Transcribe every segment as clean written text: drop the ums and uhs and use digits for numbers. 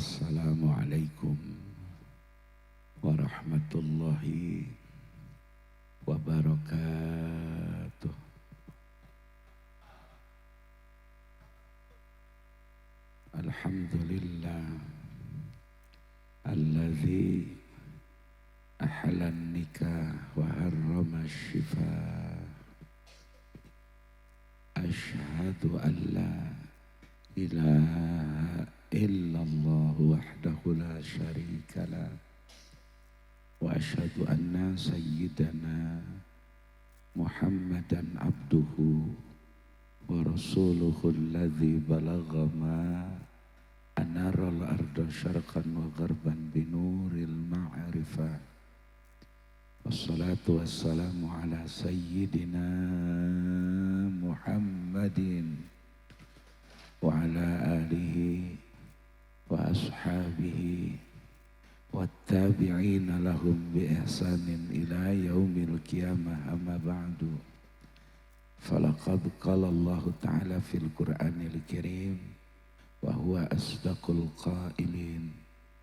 Assalamualaikum warahmatullahi wabarakatuh. Alhamdulillah alladzi ahalan nikah wa harrama syifaa. Asyhadu an la ilaha illallah wahdahu la syarika lah wa asyhadu anna sayyidana Muhammadan abduhu wa rasuluhu alladzi balagha ma anaral arda syarqan wa gharban binuril ma'rifah. Wassalatu wassalamu ala sayyidina Muhammadin wa ala alihi wa ashabihi wa tabi'ina lahum bi ihsanin ila yaumil qiyamah, amma ba'du. Falaqad qala Allah ta'ala fil Qur'anil Karim wa huwa asdaqul qailin.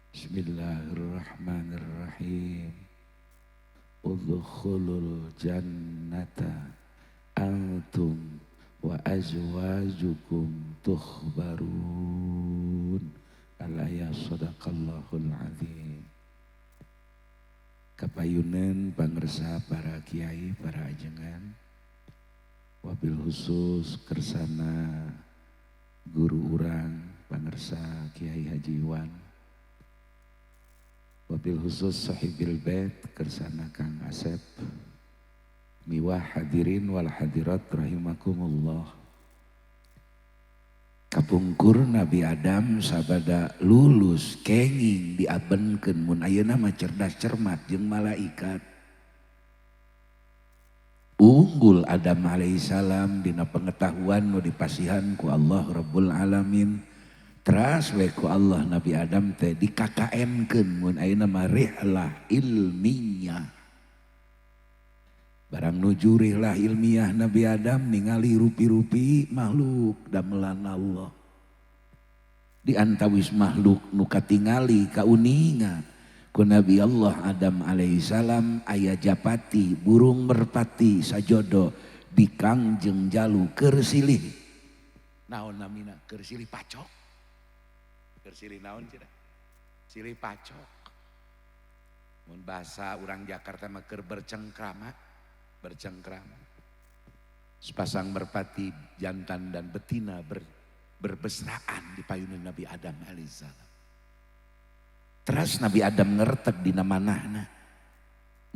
Bismillahirrahmanirrahim. Udkhulul jannata antum wa azwajukum tukhbarun. Al-ayat sadaqallahul azim. Kapayunan pangersa para kiai, para ajengan, wabil khusus kersana guru urang pangersa Kiai Haji Iwan, wabil khusus sahibil bait kersana Kang Asep, miwah hadirin wal hadirat rahimakumullah. Kapungkur Nabi Adam sabada lulus kenging diabenkeun mun ayeuna mah cerdas cermat jeung malaikat. Unggul Adam alaihissalam dina pengetahuan nu dipasihan ku Allah Rabbul Alamin. Teras we ku Allah Nabi Adam teh dikakaenkeun mun ayeuna mah rihlah ilmiyah. Barang nuju rihlah ilmiah Nabi Adam ningali rupi-rupi makhluk damelan Allah. Di antawis makhluk nu katingali kauninga ku Nabi Allah Adam alaihissalam aya japati burung merpati sajodo di kangjeng jalu keur silih. Naon namina keur silih pacok. Keur silih naon cenah? Silih pacok. Mun bahasa urang Jakarta mah keur bercengkrama. Sepasang merpati jantan dan betina berbesraan di payunan Nabi Adam alaihissalam. Terus Nabi Adam ngertek dina manahna.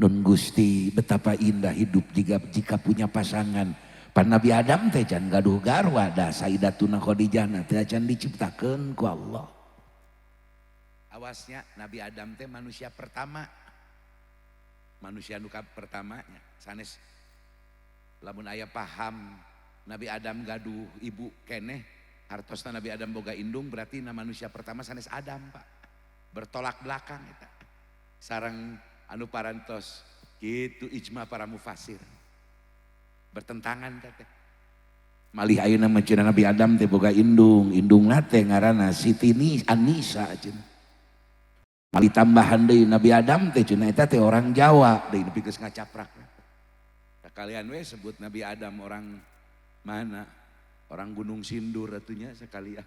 Nun Gusti betapa indah hidup jika punya pasangan. Pan Nabi Adam teh can gaduh garwa da Sayyidatuna Khadijah teh can diciptakeun ku Allah. Awasnya Nabi Adam teh manusia pertama. Manusia nu pertamanya sanes lamun aya paham Nabi Adam gaduh ibu keneh hartosna Nabi Adam boga indung berarti na manusia pertama sanes Adam Pak. Bertolak belakang eta. Sareng anu parantos kitu ijma para mufasir. Bertentangan teh. Malih ayeuna mah cenah Nabi Adam teh boga indungna teh ngaranna Siti Anisa cenah. Malih tambahan deui Nabi Adam teh cenah eta teh orang Jawa deui nepi geus ngacaprak. Sekalian we sebut Nabi Adam orang mana? Orang Gunung Sindur atunya sekalian.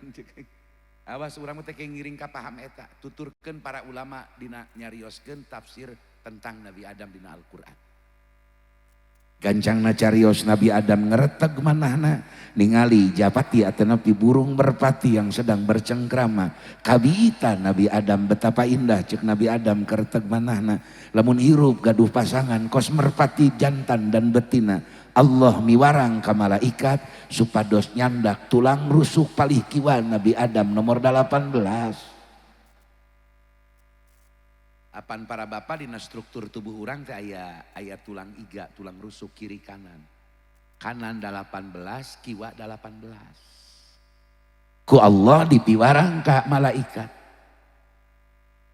Awas urang teh ngiring ka paham eta, tuturkeun para ulama dina nyarioskeun tafsir tentang Nabi Adam dina Al-Qur'an. Gancangna carios Nabi Adam ngereteg manahna ningali japati atanapi burung merpati yang sedang bercengkrama. Kabita Nabi Adam betapa indah cek Nabi Adam kereteg manahna. Lamun hirup gaduh pasangan kos merpati jantan dan betina. Allah miwarang ka malaikat supados nyandak tulang rusuk palih kiwa Nabi Adam nomor 18. Apan para bapak dina struktur tubuh orang teh aya tulang iga, tulang rusuk kiri kanan. Kanan 18, kiwa 18. Ku Allah dipiwarang ka malaikat.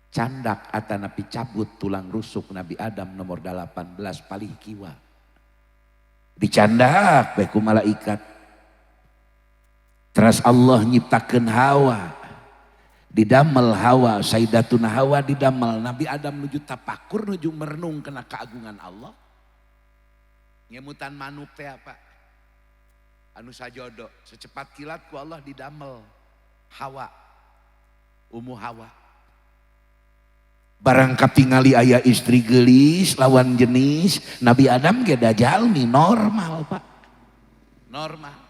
Candak atanapi cabut tulang rusuk Nabi Adam nomor 18 palih kiwa. Dicandak bae ku malaikat. Terus Allah nyiptakeun Hawa. Didamel Hawa, Sayyidatuna Hawa didamel. Nabi Adam nuju tapakur, nuju merenung kena keagungan Allah. Nyemutan manuk teh apa? Anu sajodo, secepat kilat ku Allah didamel Hawa, Ummu Hawa. Barang katingali aya istri gelis lawan jenis, Nabi Adam ge dajalmi normal Pak. Normal.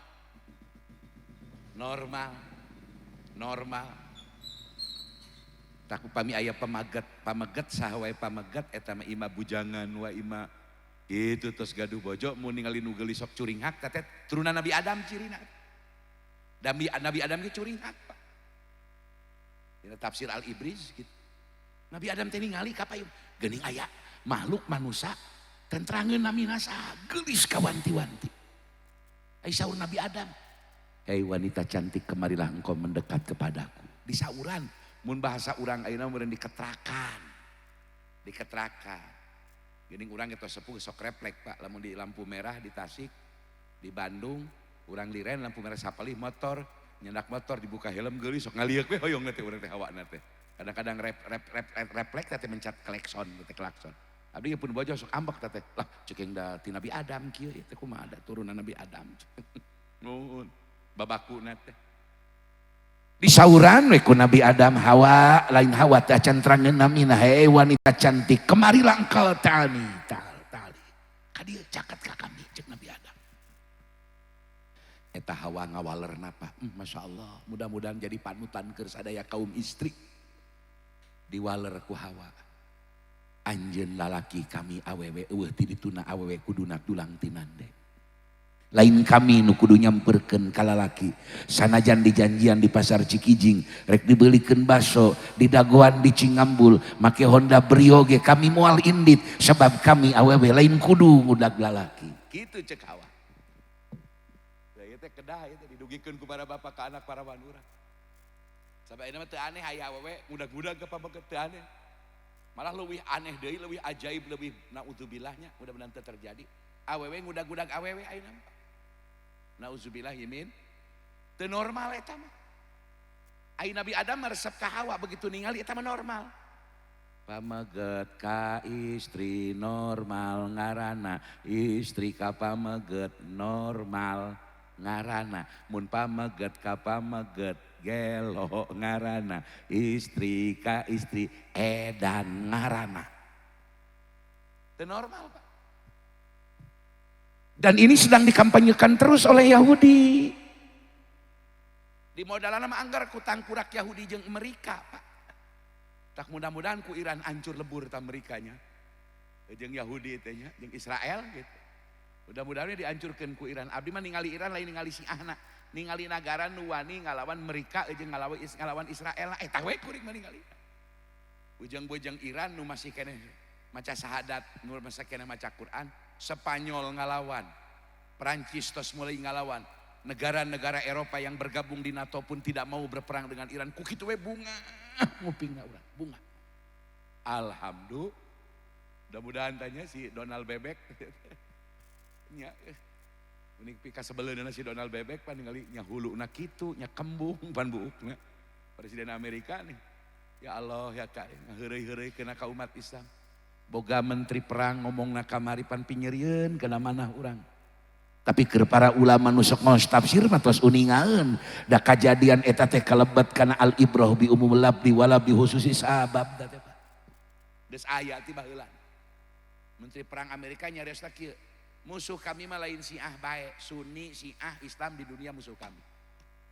Tak upami aya pamaget saha wae pamaget eta mah ima bujangan wa ima gitu terus gaduh bojo mun ningali nu geulis sok curing hak teh turunan Nabi Adam cirina. Nabi Adam ge curing hak Pak. Dina tafsir Al-Ibriz gitu. Nabi Adam teh ningali ka payung geuning aya makhluk manusia tentrangeun namina saha geulis ka wanti-wanti. Ai saur Nabi Adam, "Hei wanita cantik, kemarilah engkau mendekat kepadaku." Di sauran, mun bahasa urang ayeuna meureun diketrakan. Geuning urang geus sepuh sok refleks Pak, lamun di lampu merah di Tasik, di Bandung, urang liren lampu merah sapalih motor, nyendak motor dibuka helm geulis sok ngalieuh we hoyong teh urang teh hawana teh. Kadang-kadang refleks teh mencet klakson teh klakson. Abdi pun bojo sok ambek teh. Lah ceuk yang da ti Nabi Adam kieu teh kumaha ada turunan Nabi Adam. Nuhun. Babakuna teh. Di sauran we ku Nabi Adam Hawa, lain Hawa teh cantrangeun namina, "Hei wanita cantik, kemarilah engkau tali." Ka dieu caket ka kami ceuk Nabi Adam. Eta Hawa ngawalerna Pak. Masya Allah, mudah-mudahan jadi panutan keur sadaya kaum istri. Diwaler ku Hawa. Anjeun lalaki kami awewe eueuh ti dituna awewe kuduna tulang tinande. Lain kami nu kudu nyamperkeun ka lalaki. Sanajan dijanjian di pasar Cikijing rek dibelikeun baso, di dagoan di Cingambul make Honda Brio ge kami moal indit sebab kami awewe lain kudu budak lalaki. Kitu ceuk Hawa. Da ieu teh kedah ieu teh didugikeun ku para bapak ka anak parawan urang. Sabab ayeuna mah teu aneh aya awewe budak-budak ke pamaget teu aneh. Malah leuwih aneh deui, leuwih ajaib, leuwih naudzubilahnya, mudah-mudahan teu terjadi. Awewe ngudag-gudag awewe ayeuna mah. Nauzubillah yamin. Teu normal eta mah. Ai Nabi Adam resep ka Hawa begitu ningali eta mah normal. Pamaget ka istri normal ngaranna, istri ka pamaget normal ngaranna, mun pamaget ka pamaget gelo ngaranna, istri ka istri edan ngaranna. Itu normal Pak. Dan ini sedang dikampanyekan terus oleh Yahudi. Di modalan mah anggar ku tangkurak Yahudi jeung Amerika Pak. Tak mudah-mudahan ku Iran hancur lebur ta Amerikanya. Jeung Yahudi teh nya, jeung Israel gitu. Mudah-mudahan dihancurkeun ku Iran. Abdi mah ningali Iran lain ningali Syiahna. Ningali negara nu wani ngalawan Amerika jeung ngalawan Israel eta we kuring mah ningali. Bujang-bujang Iran nu masih keneh maca syahadat, nu masih keneh maca Quran, Spanyol ngalawan, Perancis tos mulai ngalawan. Negara-negara Eropa yang bergabung di NATO pun tidak mau berperang dengan Iran. Ku kitu we bunga ngupingna urang, bunga. Alhamdulillah. Mudah-mudahan tanya si Donald Bebek. Nya unik pika sebeleunna si Donald Bebek pan ningali nya huluna kitu nya kembung pan buukna presiden Amerika nih. Ya Allah ya Kak ngaheureuy-heureuy keuna ka umat Islam. Boga menteri perang ngomongna kamari pan pinyerieun kana manah urang. Tapi keur para ulama nu sok maos tafsir mah tos uningaeun da kajadian eta teh kalebet kana al ibrah bi umumil labdi wala bi khususi sabab da teh Pak. Geus aya ti baheula. Menteri perang Amerika nyaresna kieu. Musuh kami mah lain Syiah bae, Sunni, Syiah, Islam di dunia musuh kami.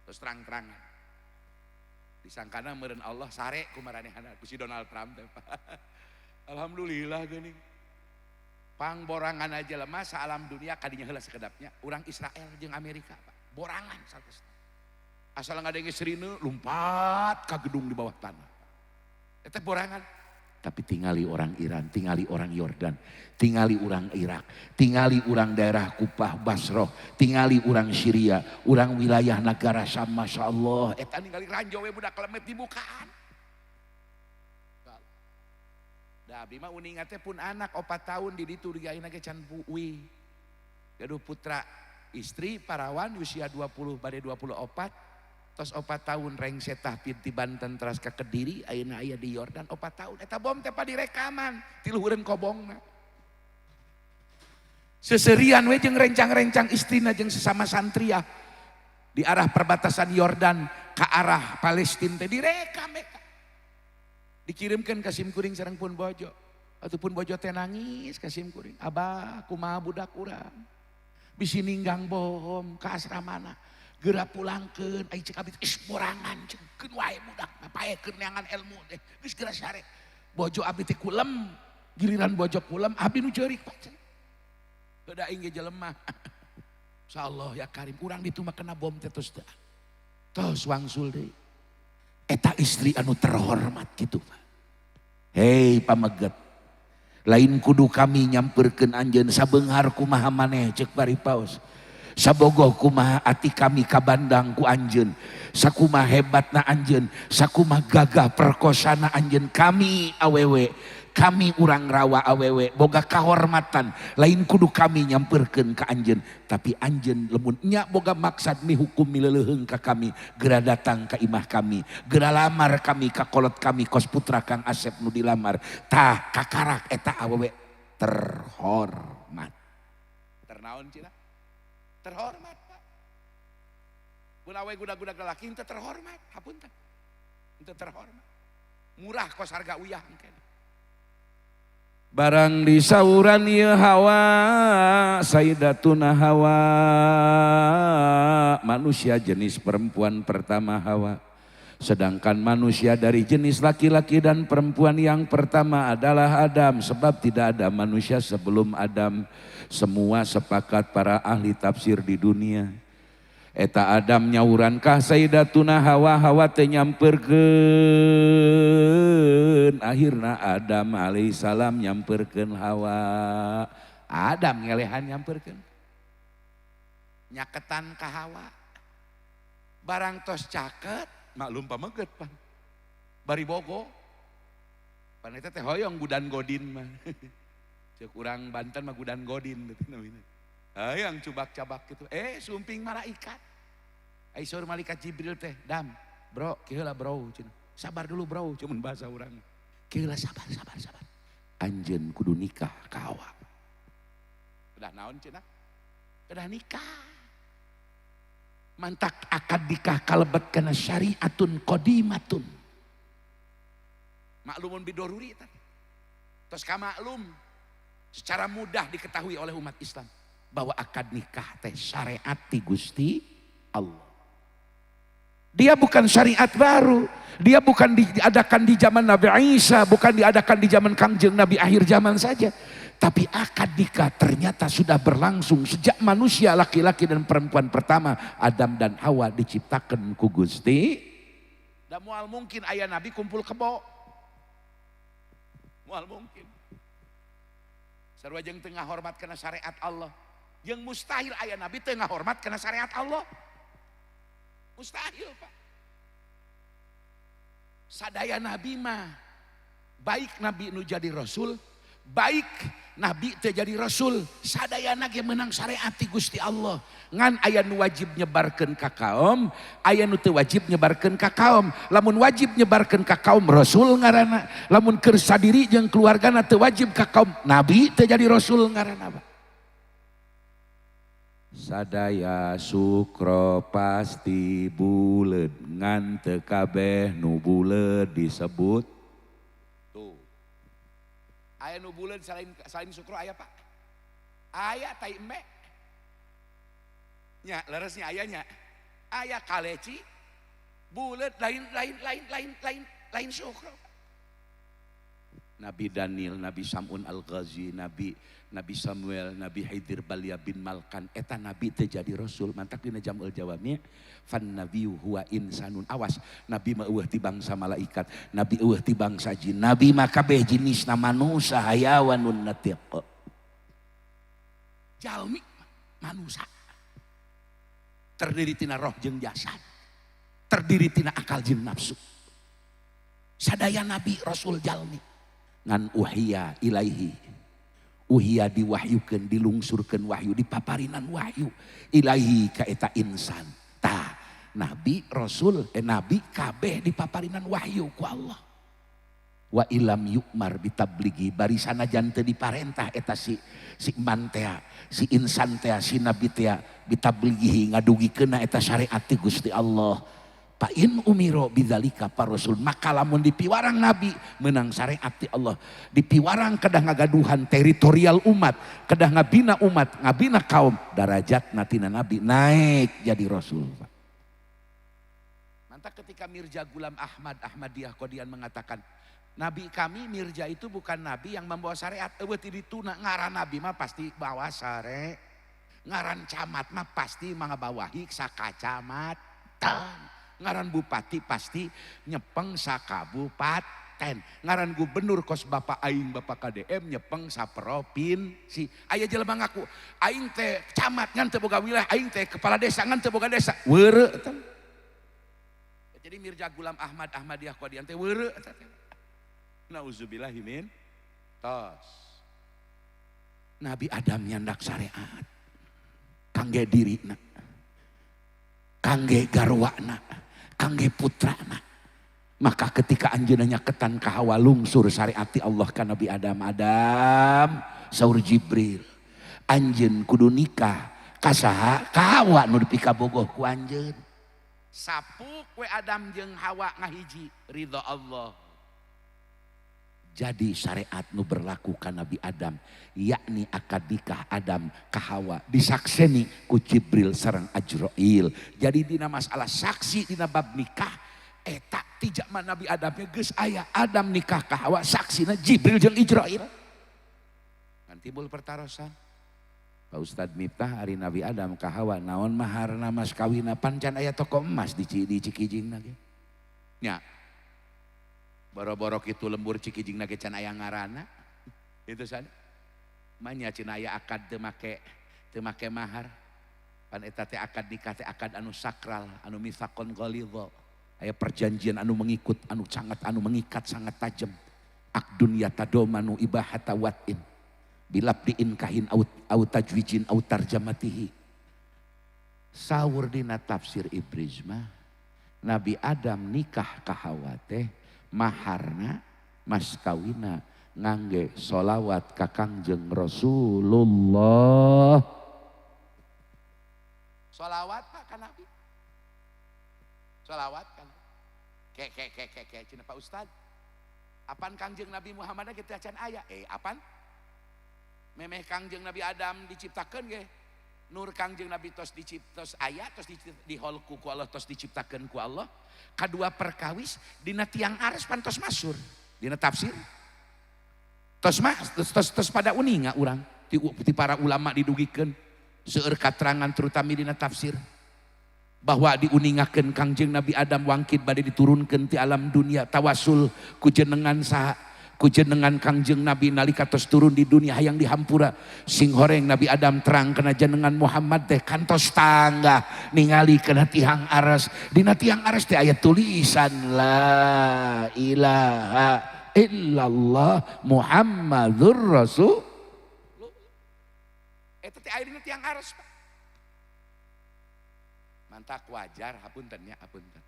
Terus terang-terangan. Disangkana meureun Allah sare ku maranehanna ku si Donald Trump teh. Alhamdulillah geuning. Pangborangan aja lemah alam dunia kadinya heula sakedapnya urang Israel jeung Amerika Pak. Borangan sanes. Asal ngadenge serina lumpat ka gedung di bawah tanah. Eta borangan. Tapi tingali orang Iran, tingali orang Yordan, tingali orang Irak, tingali orang daerah Kupah, Basroh, tingali orang Syria, orang wilayah negara Syam, Masya Allah. Eta ningali ranjau we budak lemet dibukaan. Da abdi mah uningat teh pun anak 4 tahun di ditu di ayeuna ge can buwi. Gaduh putra istri parawan usia 20 bade 24 tos 4 tahun rengsetah pinti Banten teras ke Kediri ayeuna aya di Yordan 4 tahun eta bom teh direkaman ti luhureun kobongna seserian we jeung rencang-rencang istrina jeung sesama santria di arah perbatasan Yordan ke arah Palestina teh direkam eta dikirimkeun ka Simkuring sareng Pun Bojo ataupun Bojo teh nangis ka Simkuring abah kumaha budak urang bisi ninggang bom ka asramana geura pulangkeun ai cek abdi morangan cekeun wae budak paekeun neangan ilmu teh geus geura sare Bojo abdi teh kulem giliran Bojo kulem abdi nu ceurik pak beda aing ge jelema insyaallah ya karim urang ditu mah kena bom teh tos wangsul deui eta istri anu terhormat kitu Pak hei pameget lain kudu kami nyamperkeun anjeun sabeunghar kumaha maneh cek bari paus sabogoh kumaha ati kami kabandang ku anjeun sakumaha hebatna anjeun sakumaha gagah perkosana anjeun kami awewe kami urang rawa awewe boga kahormatan lain kudu kami nyamperkeun ka anjeun tapi anjeun lemun nya boga maksad mihukum mileuleung ka kami geura datang ka imah kami geura lamar kami ka kolot kami kos putra Kang Asep nu dilamar tah kakarak eta awewe terhormat ternaon cina terhormat Pak. Bunawe gudak-gudak lelaki itu terhormat, hapunten. Itu terhormat. Murah kos harga uyah mungkin. Barang disauran ieu Hawa, Sayyidatuna Hawa, manusia jenis perempuan pertama Hawa. Sedangkan manusia dari jenis laki-laki dan perempuan yang pertama adalah Adam. Sebab tidak ada manusia sebelum Adam. Semua sepakat para ahli tafsir di dunia. Eta Adam nyauran kah Sayyidatuna Hawa, Hawa teh nyamperkeun. Akhirna Adam alaihissalam nyamperkeun Hawa. Adam ngelehan nyamperkeun. Nyaketan ka Hawa. Barang tos caket, maklum pameget Pan. Bari bogo. Pan eta teh hoyong gudan godin mah. Cek urang Banten mah gudan godin gitu namanya. Hayang cubak-cabak gitu. Sumping malaikat. Ai saur malaikat Jibril teh, "Dam, bro, kieu lah bro." Cina. Sabar dulu bro, cuman bahasa urang. Kieu lah sabar. Anjeun kudu nikah ka Hawa. Udah naon cenah? Udah nikah. Mantak akad nikah kalebet kana syariatun qadimatun. Maklumun bidoruri tadi. Tos ka maklum secara mudah diketahui oleh umat Islam bahwa akad nikah teh syariat ti Gusti Allah. Dia bukan syariat baru, dia bukan diadakan di zaman Nabi Isa, bukan diadakan di zaman Kangjeng Nabi akhir zaman saja. Tapi akad nikah ternyata sudah berlangsung sejak manusia laki-laki dan perempuan pertama Adam dan Hawa diciptakan ku Gusti. Da moal mungkin aya nabi kumpul kebo. Moal mungkin. Sarua jeung tengah hormat kana syariat Allah. Yang mustahil aya nabi tengah hormat kana syariat Allah. Mustahil Pak. Sadaya nabi mah baik nabi nu jadi rasul, baik nabi teh jadi rasul, sadayana ge meunang syariat ti Gusti Allah. Ngan aya nu wajib nyebarkeun ka kaum, aya nu teu wajib nyebarkeun ka kaum. Lamun wajib nyebarkeun ka kaum rasul ngaranna, lamun keur sadiri jeung keluargana teu wajib ka kaum, nabi teh jadi rasul ngaranna Pak. Sadaya sukro pasti buleud, ngan teu kabeh nu buleud disebut. Tuh. Aya nu buleud selain sukro aya Pak. Aya tai embe. Nya leresnya ayanya. Aya kaleci buleud lain sukro. Nabi Daniel, Nabi Sam'un Al-Ghazi, Nabi Samuel, Nabi Hidir Balia bin Malkan, eta nabi teh jadi rasul. Mantak dina Jamul Jawami, fan nabiyyu huwa insanun. Awas, nabi mah eueuh ti bangsa malaikat, nabi eueuh ti bangsa jin, nabi mah kabeh jenisna manusia hayawanun natiq. Jalmi manusia terdiri tina roh jeung jasad, terdiri tina akal jeung nafsu. Sadaya nabi rasul jalmi ngan uhiya ilaihi, uhiya diwahyukeun, dilungsurkeun wahyu, dipaparinan wahyu ilaihi ka eta insan. Tah nabi rasul nabi kabeh dipaparinan wahyu ku Allah. Wa ilam yukmar bitabligi barisana jante diparentah eta si man tea si insan tea si nabi tea bitabligihi ngadugikeun eta syariat ti Gusti Allah. Fa in umiro bidzalika par rasul maka lamun dipiwarang nabi menang syariat ti Allah, dipiwarang kedah ngagaduhan teritorial umat, kedah ngabina umat, ngabina kaum, darajatna tina nabi naik jadi rasul. Mantap ketika Mirza Gulam Ahmadiyah Qadian mengatakan nabi kami Mirza itu bukan nabi yang membawa syariat. Eueuh ti dituna ngaran nabi mah pasti bawa syariat. Ngaran camat mah pasti mangabawahi sakacamatan. Ngaran bupati pasti nyepeng sakabupaten. Ngaran gubernur kos bapak aing bapak KDM nyepeng saprovinsi. Aya jelema ngaku aing teh camat ngan teu boga wilayah, aing teh kepala desa ngan teu boga desa. Weureu eta. Jadi Mirza Gulam Ahmadiyah Qadian teh weureu eta teh. Nauzubillahi min tos. Nabi Adam nyandak syariat. Kangge dirina. Kangge garwana. Kangge putrana. Maka ketika anjeunna nyaketan ka Hawa lungsur syariati Allah ka Nabi Adam. Adam saur Jibril. Anjeun kudu nikah ka saha? Ka Hawa nu dipikabogoh ku anjeun. Sapuk we Adam jeung Hawa ngahiji ridha Allah. Jadi syariat nu berlaku ka Nabi Adam yakni akad nikah Adam ka Hawa disakseni ku Jibril sareng Ajrail. Jadi dina masalah saksi dina bab nikah eta ti zaman Nabi Adam geus aya Adam nikah ka Hawa saksina Jibril jeung Ajrail. Kan timbul pertarosan. Pak Ustad Miftah ari Nabi Adam ka Hawa naon maharna mas kawina pancan aya toko emas di Cikijingna ge. Nya boro-boro kitu lembur Cikijing na can aya ngaranna. Itu san. Manya cenah aya akad teu make mahar. Pan eta teh akad nikah teh akad anu sakral, anu mitsaqon ghalidha. Aya perjanjian anu mengikut, anu sangat anu mengikat sangat tajam. Akdun yatadomanu ibahata watin. Bilabdiin kahin au tajwijin au tarjamatihi. Saur dina tafsir Ibrizma Nabi Adam nikah ka Hawa teh maharna mas kawina ngangge solawat ka Kangjeng Rasulullah. Solawat Pak ka Nabi. Solawat kan. Ke cina Pak Ustad. Apan Kangjeng Nabi Muhammad kita can aya. Apan? Memeh Kangjeng Nabi Adam diciptakeun ge. Nur Kangjeng Nabi tos diciptos aya tos diholku ku Allah tos diciptakeun ku Allah. Kadua perkawis dina tiang ares pantos masur dina tafsir tos pada uninga urang ti para ulama didugikeun seueur katerangan terutama dina tafsir bahwa diuningakeun Kangjeng Nabi Adam wangkit bade diturunkeun ti alam dunia tawasul ku jenengan saha ku jenengan Kangjeng Nabi nalika tos turun di dunia hayang dihampura sing horeng Nabi Adam terang kena jenengan Muhammad teh kantos tangga ningali kena tiang aras dina tiang aras teh aya tulisan la ilaha illallah Muhammadur Rasul. Eta teh aya dina tiang aras Pak. Mantak wajar hapunten nya hapunten.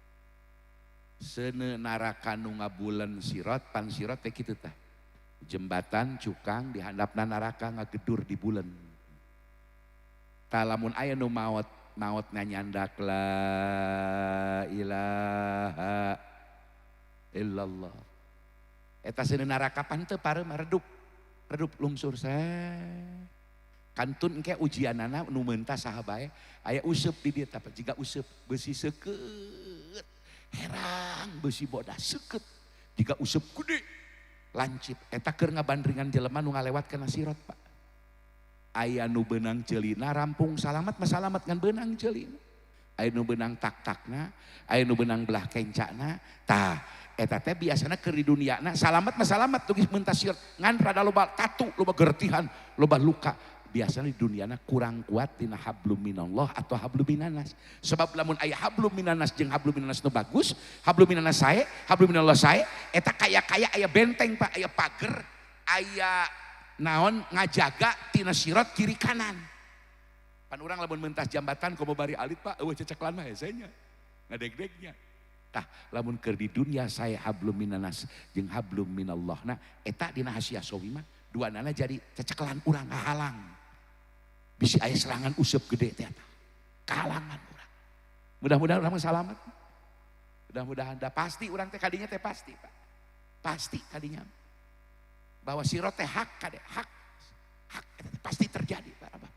Sene naraka nu ngabulen sirot pan sirot teh kitu tah. Jembatan cukang di handapna naraka ngagedur di bulan. Talamun aya nu maot nyandak la ilaha illallah. Eta sene neraka pan teu pareum redup lungsur kantun engke ujianana nu meunta saha bae aya useup di dieu tapi jiga useup besi seukeut herang besi bodas seukeut jiga useup gede lancip eta keur ngabandringan jelema nu ngalewatkeun sirot Pak. Aya nu beunang ceulina rampung salamat mah salamat ngan beunang ceulina. Aya nu beunang tak-takna, aya nu beunang belah kencana. Tah eta teh biasana keur di duniana salamat mah salamat tuh geus meuntas sirot ngan rada loba tatu, loba gertihan, loba luka. Biasanya di duniana kurang kuat tina hablum minallah atau hablum minanas. Sebab lamun aya hablum minanas jeung hablum minanas nu bagus, hablum minanas sae, hablum minallah sae, eta kaya-kaya aya benteng Pak, aya pager, aya naon ngajaga tina sirot kiri kanan. Pan urang lamun meuntas jambatan komo bari alit Pak, eueuh ceceklan mah hesenya. ngadeg-degnya. Tah lamun keur di dunia saya hablum minanas jeung hablum minallah. Nah eta dina hasia sawi mah duanana jadi cecekelan urang kahalang. Bisi aya serangan useup gede teh eta. Kahalangan urang. Mudah-mudahan urang salamet. Mudah-mudahan da pasti urang teh kadinya teh pasti Pak. Pasti kadinya. Bahwa sirot teh hak kade, hak eta pasti terjadi Pak Abah.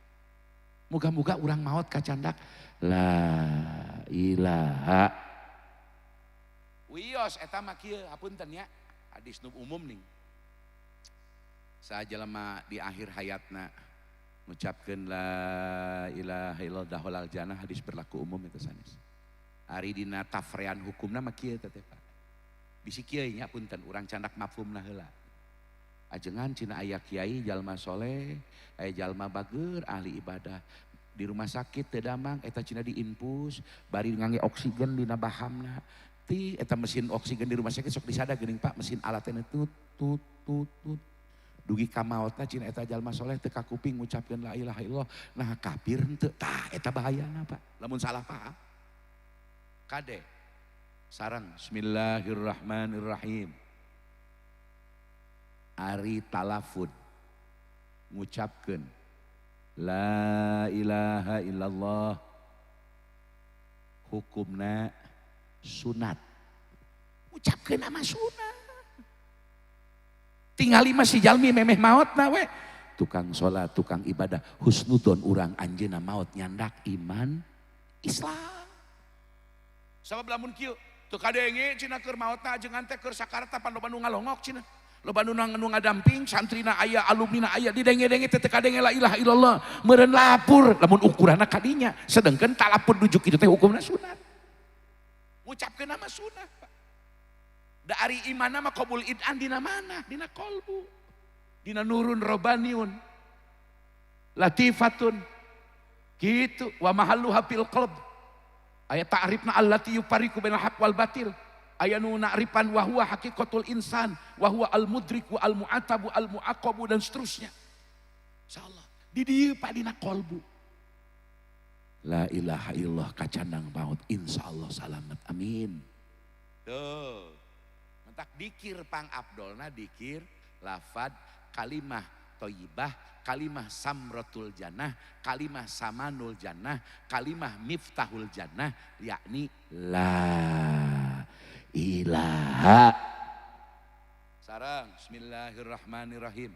Muga-muga urang maot kacandak la ilaha wios eta mah kieu hapunten nya hadis nu umum nih. Sajelema di akhir hayatna ngucapkeun la ilaha illallah dahulal jannah hadis berlaku umum itu sanes. Ari dina tafrean hukumna mah kieu teh Pak. Bisi kieu nya punten urang candak mafhumna heula. Ajengan cina aya kiai jalma soleh, aya jalma bager ahli ibadah. Di rumah sakit teu damang eta cina diinfus, bari ngangge oksigen dina bahamna. Ti eta mesin oksigen di rumah sakit sok disada geuning Pak, mesin alatna tut tut tut tut. Dugi ka maotna cina eta jalma soleh teu ka kuping ngucapkeun la ilaha illallah. Nah kafir henteu, tah eta bahayana Pak. Lamun salah paham. Kade sareng bismillahirrahmanirrahim. Ari talafud ngucapkeun la ilaha illallah hukumna sunat. Ucapkeun nama sunat. Tingali masih jalmi memeh maotna we. Tukang sholat, tukang ibadah, husnudon urang anjeunna maot nyandak iman Islam. Sabab lamun kieu teu kadenge cenah keur maotna ajengan teh keur sakarat pan loba nu ngalongok cenah. Loba nu ngadamping santrina aya alumnina aya didenge-denge teh kadenge la ilaha illallah meureun lapur lamun ukuranna kadinya sedengkeun talapur dujuk itu teh hukumna sunat. Ngucapkeun nama sunat Pak. Da ari imanna mah qabul idan dina mana? Dina qalbu. Dina nurun robaniun. Latifatun. Gitu wa mahalluha fil qalb. Aya ta'rifna allati yufariqu bainal haqq wal batil. Aya nu na'rifan wa huwa haqiqatul insan wa huwa al-mudrik wa al-mu'atabu al-mu'aqabu dan seterusnya. Insyaallah di dieu Pak dina qalbu. La ilaha illallah kacandang maut insyaallah salamet amin. Tuh. Mentak dikir pang abdolna dikir lafad kalimah thayyibah, kalimah samratul jannah, kalimah samanul jannah, kalimah miftahul jannah yakni la ilaha. Sarang bismillahirrahmanirrahim.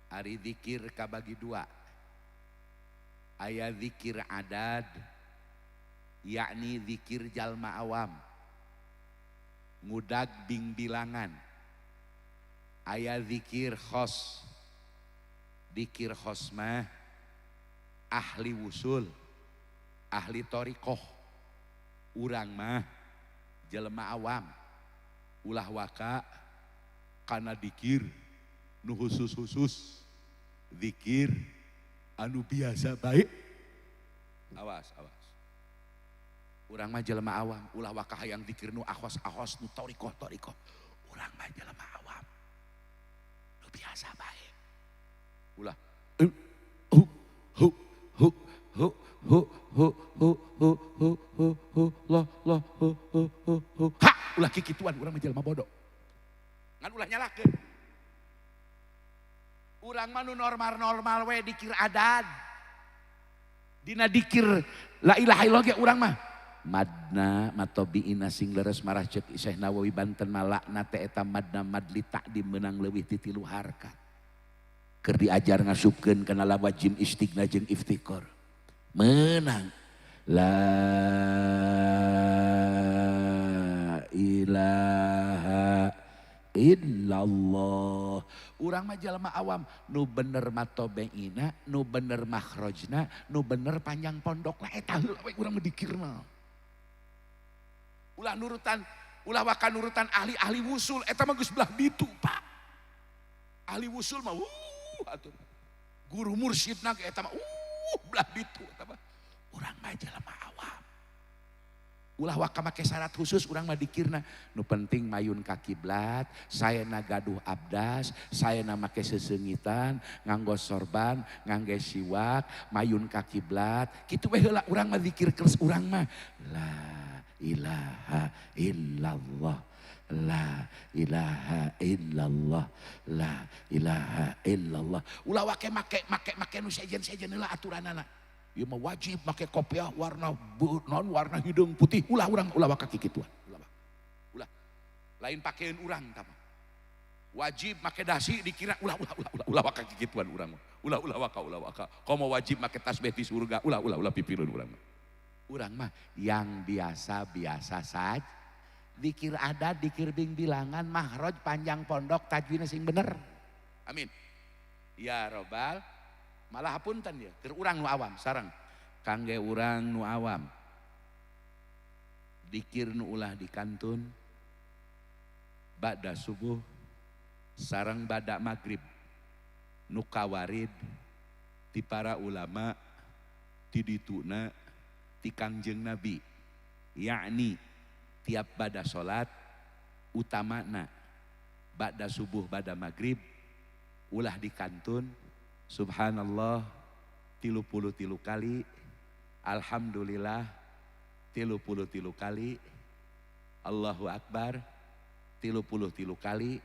Ari zikir kabagi dua. Aya zikir adad yakni zikir jalma awam. Ngudag bing bilangan. Aya zikir khos. Zikir khos mah ahli wusul, ahli thariqah. Urang mah jelema awam ulah waka kana dikir nu khusus-khusus zikir anu biasa baik. Awas urang mah jelema awam ulah waka hayang zikir nu ahos-ahos nu thariqah urang mah jelema awam nu biasa baik ulah ulah kikituan urang mah jelema bodoh ngan ulah nyalakeun urang mah nu normal we dikir adad dina dikir la ilaha illallah ge urang mah madna matobiina sing leres marah ceuk Syekh Nawawi Banten malakna teh eta madna madli takdim meunang leuwih ti 3 harkat keur diajar ngasupkeun kana lawajim istighna jeung iftiqar menang la ilaha illallah. Urang mah jalma awam nu bener matobeina, nu bener makhrajna, nu bener panjang pondokna eta heula we urang mah dikirna. Ulah nurutan, ulah waka nurutan ahli-ahli wusul eta mah geus belah bitu Pak. Ahli wusul mah atuh. Guru mursyidna ge eta mah belah bitu eta mah. Urang mah jalma awam. Ulah waka make syarat khusus urang mah dikirna nu penting mayun ka kiblat, saena gaduh abdas, saena make seseungitan, nganggo sorban, ngangge siwak, mayun ka kiblat. Kitu we heula urang mah zikir keus urang mah la ilaha illallah. La ilaha illallah, la ilaha illallah. Ulah wake make nu sejen-sejen heula aturanana. Ieu mah wajib make kopiah warna warna hidung putih. Ulah waka kikituan. Ulah. Lain pakeun urang tah. Wajib make dasi dikira ulah waka kikituan urang. Ulah waka. Komo wajib make tasbih di surga. Ulah pipireun urang. Urang mah yang biasa-biasa saja. Dikir adat, dikir bing bilangan, mahroj panjang pondok, tajwidna sing bener. Amin. Ya robbal, malah hapunten ya, keur urang nu awam sareng. Kangge urang nu awam. Dikir nu ulah dikantun ba'da subuh sareng ba'da maghrib. Nu kawarid ti para ulama ti dituna ti Kangjeng Nabi. Yakni tiap bada sholat utamana ba'da subuh ba'da maghrib ulah dikantun subhanallah 33 kali, alhamdulillah 33 kali, Allahu akbar 33 kali,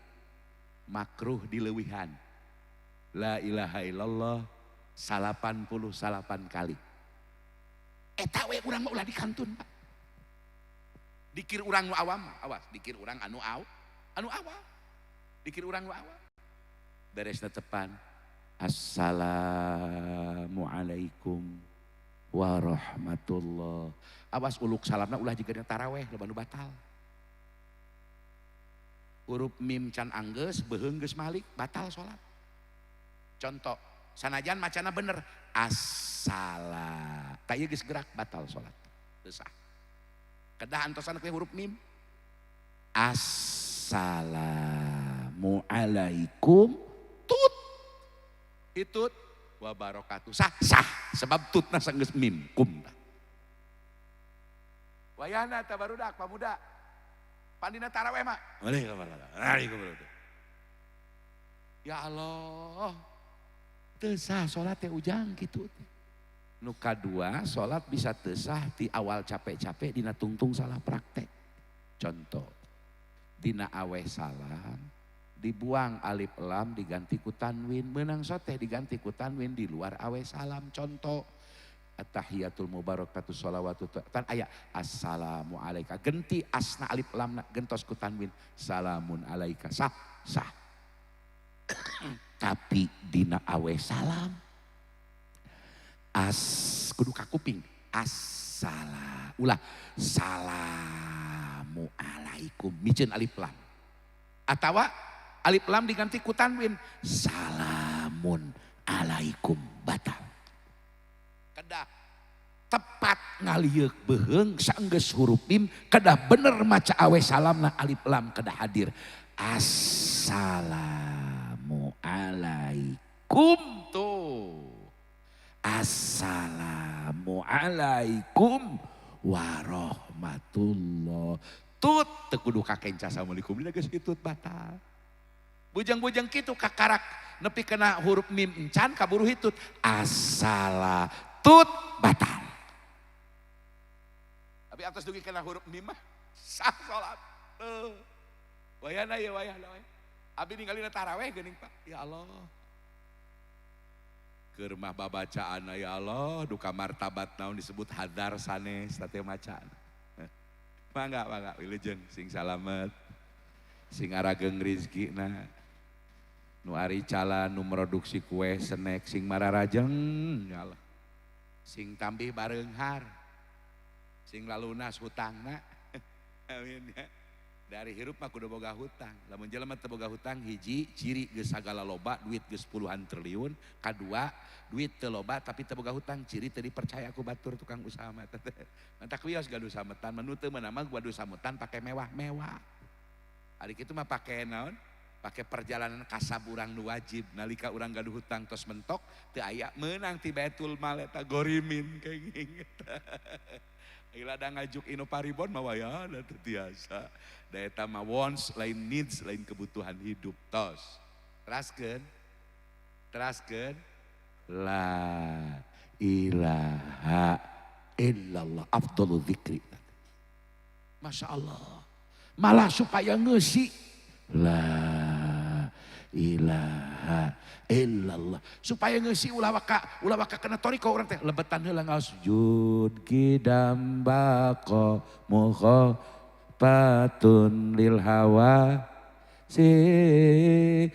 makruh dileuwihan la ilaha illallah 88 kali. Eta we urang mah ulah dikantun Pak. Dikir urang nu awam, awas, dikir urang anu awam. Dikir urang nu awam. Beresna tepan. Assalamualaikum warahmatullah. Awas uluk salamna ulah jiga taraweh loba nu batal. Huruf mim can anggeus beheung geus malik batal salat. Contoh, sanajan macana bener as-salah. Ta ieu geus gerak batal salat. Teu sah. Kedah antosan ke huruf mim. Assalamualaikum tut. Itut wa barakatuh. Sah sebab tutna sanggeus mim kum. Wayahna tabarudak pamuda. Pandina taraweh mah. Ya Allah. Teu sah salat teh ujang kitu teh. Nu kadua sholat bisa tesah di awal capek-capek dina tungtung salah praktek. Contoh dina aweh salam dibuang alif lam diganti ku tanwin, menang soteh diganti ku tanwin di luar aweh salam. Contoh at-tahiyatul mubarakatuh sholawatu tan aya assalamu alaika genti asna alif lam gentos ku tanwin salamun alaika sah. Tapi dina aweh salam kudu kakuping ulah salamu alaikum miceun alif lam atawa alif lam diganti ku tanwin salamun alaikum batal. Kedah tepat ngalieuk beheung saenggeus huruf mim kedah bener maca awe salamna alif lam kedah hadir assalamu alaikum tuh. Assalamualaikum warahmatullah. Tut teu kudu kakenca assalamualaikum dina geus hitut batal. Bujang-bujang kitu kakarak nepi kena huruf mim encan kaburu hitut asala tut batal. Tapi atas dugi kena huruf mim mah sah salat. Wayahna ya wayahna. Abi ningalina taraweh geuning Pak. Ya Allah. Keur mah babacaan ya Allah duka martabat naon disebut hadar sanes teh macaan. Mangga wilujeng sing salamet sing arageng rizkina nu ari cala nu produksi kue snack sing mararajeng ya Allah. Sing tambih bareunghar sing lalunas hutangna. Amin ya. Dari hirup mah kudu boga hutang. Lamun jelema teu boga hutang hiji ciri geus sagala loba duit geus puluhan triliun, kadua duit teu loba tapi teu boga hutang ciri teu dipercaya ku batur tukang usaha mah teh. Mantap wios gaduh sametan manu teu meunang mah gaduh sametan pake mewah-mewah. Ari kitu mah pake naon? Pake perjalanan kasab urang nu wajib nalika urang gaduh hutang tos mentok teu aya meunang ti Baitul Mal eta gorimin kenging. Ilada ngajuk Ino Paribon mah wayana teu tiasa. Da eta mah wants lain needs lain kebutuhan hidup tos. Teraskeun. La ilaha illallah afdhalul dzikri. Masya Allah. Malah supaya ngeusi la ilaha illallah supaya ngeusi ulah waka kena toriko urang teh lebetan heula ngaos sujud kidambaqo mukhafatun lil hawa si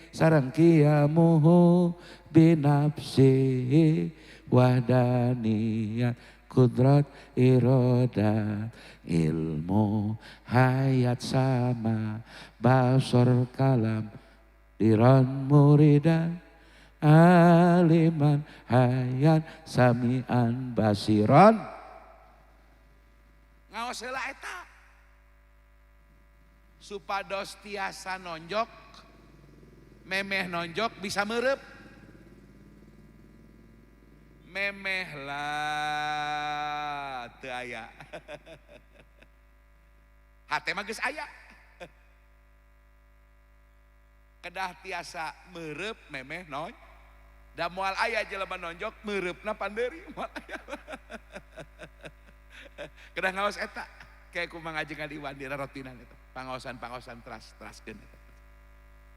sareng qiyamuhu binafsi wahdaniyat kudrat iroda ilmu hayat sama basor kalam diron muridan aliman hayat samian basiron ngaos heula eta supados tiasa nonjok memeh nonjok bisa meureup memeh lah teu aya hate mah geus aya kedah tiasa meureup memeh non da moal aya jelema nonjok meureupna pandeuri moal aya kedah ngaos eta kayak kumaha ngajengan Iwan di rotinan eta pangaosan teraskeun eta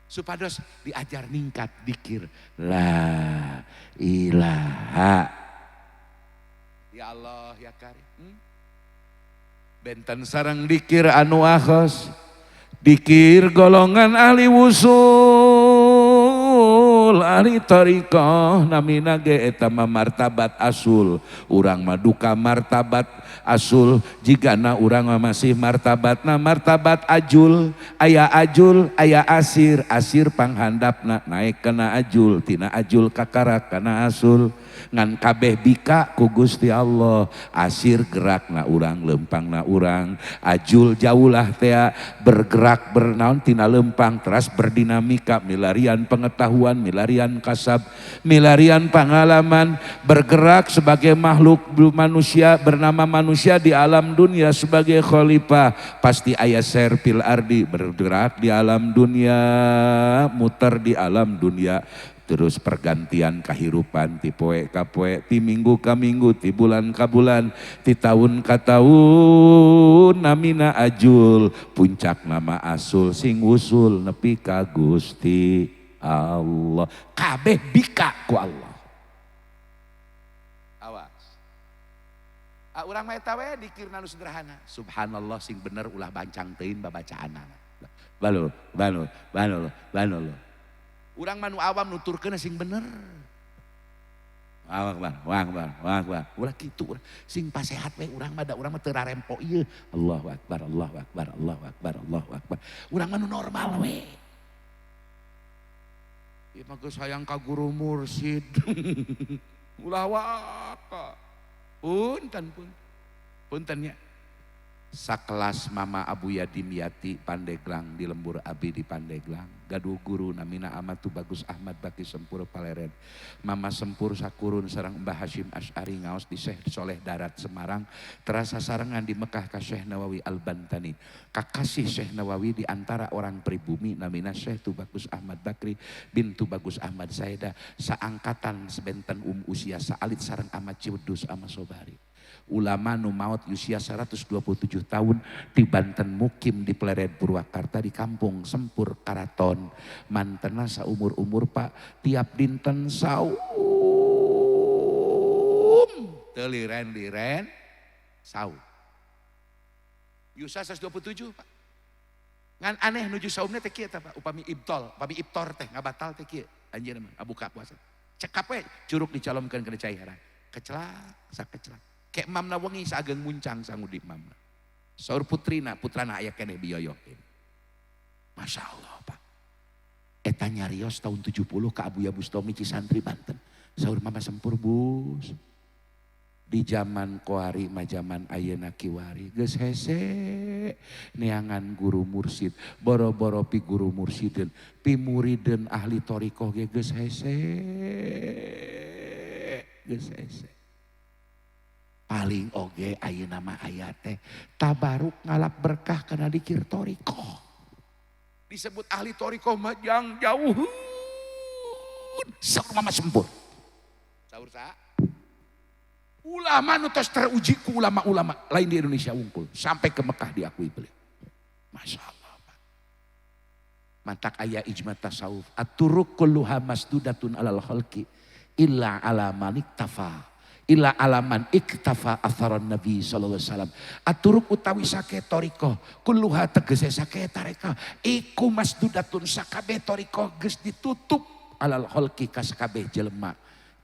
supados diajar ningkat dikir la ilaha ya Allah ya Karim benten sareng dikir anu akhos dikir golongan ahli wusul ahli tariqah namina ge eta mah martabat asul urang mah duka martabat asul jigana urang mah masih martabatna martabat ajul aya asir panghandapna naik kana ajul tina ajul kakarak kana asul ngan kabeh bika ku Gusti Allah asir gerakna urang lempangna urang ajul jaulah teh bergerak bernaon tina lempang teras berdinamika milarian pengetahuan milarian kasab milarian pengalaman bergerak sebagai makhluk manusia bernama manusia di alam dunia sebagai khalifah pasti aya serpil ardi bergerak di alam dunia muter di alam dunia terus pergantian kahirupan ti poe ka poe ti minggu ka minggu ti bulan ka bulan ti taun ka taun namina ajul puncak nama asul sing usul nepi ka Gusti Allah kabeh bika ku Allah awas urang mah eta we dikirna nu sederhana subhanallah sing bener ulah bancang teuing babacaanna balul urang mah nu awam nuturkeun sing bener. Akbar. Ulah kitu sing pasehat we urang mah da urang mah teu rarempo ieu. Allahu akbar. Urang mah nu normal we. Ieu mah geus hayang ka guru mursyid. Ulah waka. Punten nya. Sakelas Mama Abu Yadim Yati Pandeglang di lembur abi di Pandeglang gaduh guru namina Amatu Bagus Ahmad Baki Sempur Paleren Mama Sempur sakurun sareng Mbah Hashim Asy'ari ngaos di Syekh Soleh Darat Semarang terasa sarengan di Mekah ka Syekh Nawawi Al-Bantani kakasih Syekh Nawawi di antara orang pribumi namina Syekh Tu Bagus Ahmad Bakri bintu Bagus Ahmad Saida saangkatan sebenten usia saalit sareng Ahmad Ciwedus ama Sobari ulama nu maot usia 127 tahun di Banten mukim di Pleret Purwakarta di kampung Sempur Karaton mantena saumur-umur Pak tiap dinten saum teu liren saum usia 127 Pak ngan aneh nuju saumnya teh kieu Pak upami ibtor teh ngabatal teh kieu anjeun mah buka puasa cekap we curug dicalomkeun kana cai haran kecelak sakecelak kayak mamna wengi saageng muncang sangudi mamna. Saur putrana aya keneh biyoyokeun. Masya Allah Pak. Eta nyarios tahun 70 ke Abuya Bustomi Cisantri Banten. Saur Mama Sempur Bus. Di zaman Koari majaman ayeuna kiwari geus hese neangan guru mursyid boro-boro pi guru mursyidin pi muriden ahli thariqah ge geus hese. paling oge ayeuna mah aya teh tabaruk ngalap berkah kana dikir toriko. Disebut ahli toriko mah jang jauh. Saur mama sempur. Saur sa. Ulama nu tos teruji ku ulama-ulama lain di Indonesia wungkul sampai ke Mekah diakui beliau. Masya Allah. Mantak aya ijma tasawuf. Aturuk kulluha masdudatun alal khalqi illa ala man iktafa. Illa alaman iktafa atharon Nabi sallallahu alaihi wasallam. Aturuk utawi sake toriko kulluha tegese sake tareka iku masdudatun sakabe toriko geus ditutup alal khalqi ka sakabeh jelema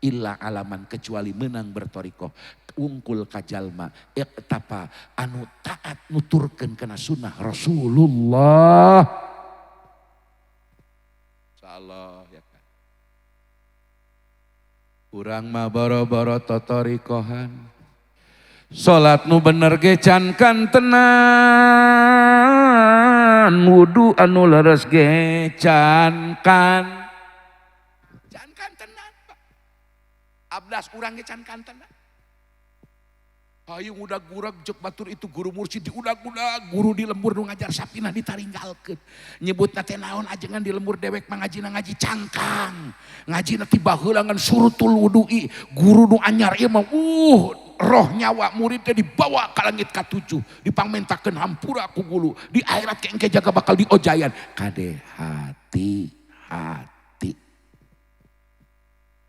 illa alaman kecuali menang bertoriko ungkul kajalma iktafa anu taat nuturkeun kana sunnah Rasulullah. Insyaallah ya. Urang mah boro-boro totorikohan. Salat nu bener ge can kantenan. Wudu anu leres ge can kantenan Pak. Abdas urang ge can kantenan. Hayung udah gurag jek batur itu guru mursyid diudag-udag, guru di lembur nu ngajar sapina ditaringgalkeun. Nyebutna teh naon ajengan di lembur dewek mangajina ngaji cangkang. Ngajina ti baheula ngan surutul wudu'i, guru nu anyar ieu mah roh nyawa muridnya dibawa ka langit ka-7, dipangmentakeun hampura ku guru. Di akhirat ke engke jaga bakal diojayan. Kade hati.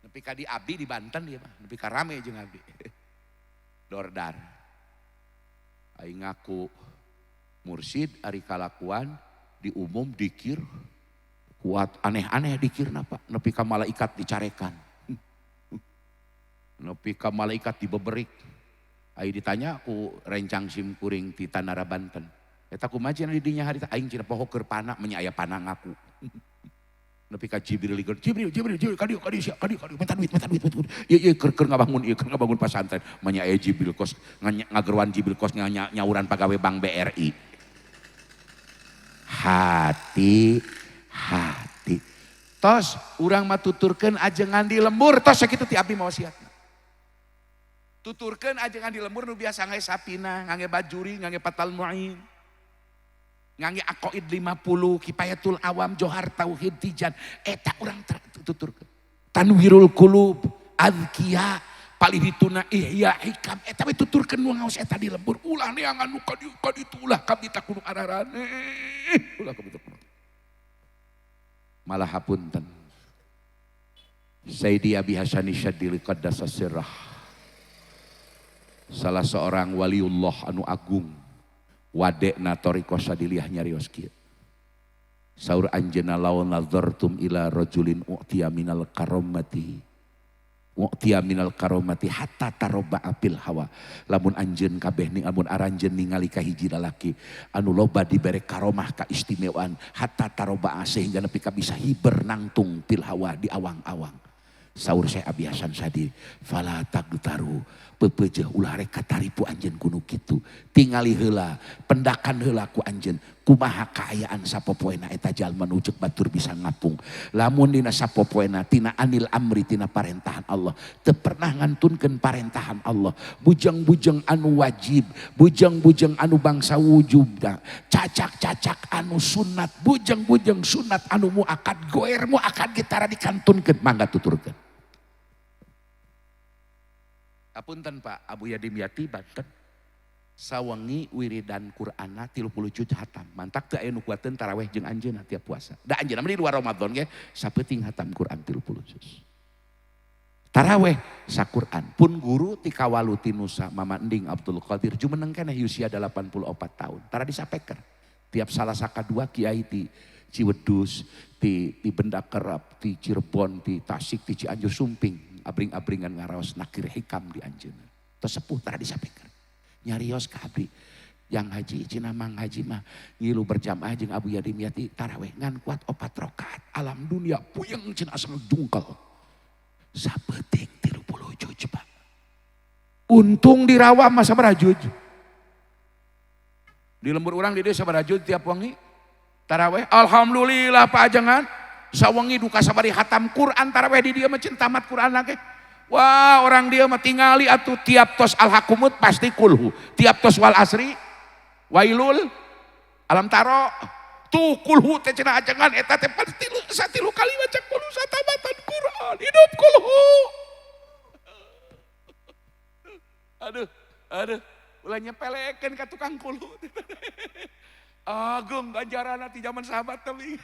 Nepi ka di abdi di Banten ieu mah, nepi ka rame jeung abdi. Dordar aing ngaku mursyid ari kalakuan di umum dikir kuat aneh-aneh dikirna Pak nepi ka malaikat dicarekan nepi ka malaikat dibeberik ai ditanya ku rencang sim kuring ti Tanara Banten eta kumaha cenah di dinya harita aing cenah poho keur pana nya aya pana ngaku nepi ka Jibril Jibril kadieu minta duit ieu keur ngabangun pasantren manya aya Jibril kos ngageruan Jibril kos nyauran pagawe Bank BRI. Hati tos urang mah tuturkeun ajengan di lembur tos sakitu ti abdi mawasiatna tuturkeun ajengan di lembur nu biasa ngage sapina ngage bajuri ngage patal muin ngangge aqaid 50 kifayatul awam johar tauhid tijan eta urang tuturkeun tanwirul qulub azkiya palihituna ihya hikam eta we tuturkeun nu ngaos eta di lembur ulah neangan nu ka ditu ulah kabdi kudu ararane ulah kabdi kudu malah hapunten Sayyidi Abi Hasyani Syadzili qaddasa sirrah salah seorang waliullah anu agung wadekna toriko sadiliyah nyarios kieu. Saur anjeunna lawan nazartum ila rajulin u'tiya minal karomati hatta tarabba'a fil hawa. Lamun anjeun kabeh ning lamun aranjeun ningali ka hiji lalaki anu loba dibere karomah kaistimewaan hatta tarabba'a sehingga nepi ka bisa hiber nangtung fil hawa di awang-awang. Saur Syekh Abi Hasan Sadi fala tagtaru pepeujeuh ulah rek kataripu anjeun kudu kitu tingali heula pendakan heula ku anjeun kumaha kaayaan sapopoena eta jalma nu ceuk batur bisa ngapung lamun dina sapopoena tina anil amri tina parentahan Allah teu pernah ngantunkeun parentahan Allah bujang-bujang anu wajib bujang-bujang anu bangsa wujubna cacak-cacak anu sunat bujang-bujang sunat anu muakad goer muakad gitara dikantunkeun mangga tuturkeun. Apunten Pak Abu Yadim Yati Banten sawengi wiridan Qur'ana 30 juz hatam mantak teu aya nu kuateun taraweh jeung anjeunna tiap puasa da anjeunna di luar Ramadan ge sapeuting hatam Qur'an 30 juz taraweh saquran pun guru ti kawaluti Nusa Mama Ending Abdul Qadir jumeneng keneh usia 84 tahun tara disapeker tiap salah sakadua kiai ti Ciwedus ti Benda Kerap ti Cirebon ti Tasik ti Cianjur Sumping abring-abringan ngaraos nakir hikam di anjeunna tos sepuh tara disapekeun nyarios ka abdi yang haji cenah mang haji mah ngilu berjamaah jeung Abu Yadim Yati taraweh ngan kuat 4 rakaat alam dunia puyeng cenah asa jungkel sapeuting 30 juz Pak untung di rawa mah sabaraha juz di lembur urang di dieu sabaraha juz tiap wengi taraweh alhamdulillah Pak ajengan sawengi duka sabari hatam Quran taraweh di dieu mah cen tamat Quran lagi Wah, orang dia mah tingali atuh tiap tos al-hakumut pasti kulhu. Tiap tos wal asri wailul alam taro tuh kulhu teh cenah ajengan eta teh pasti satilu kali baca kulhu satamatan Quran. Hidup kulhu. Aduh, aduh, ulah nyepelekeun ka tukang kulhu. Agung ganjaran di zaman sahabat tapi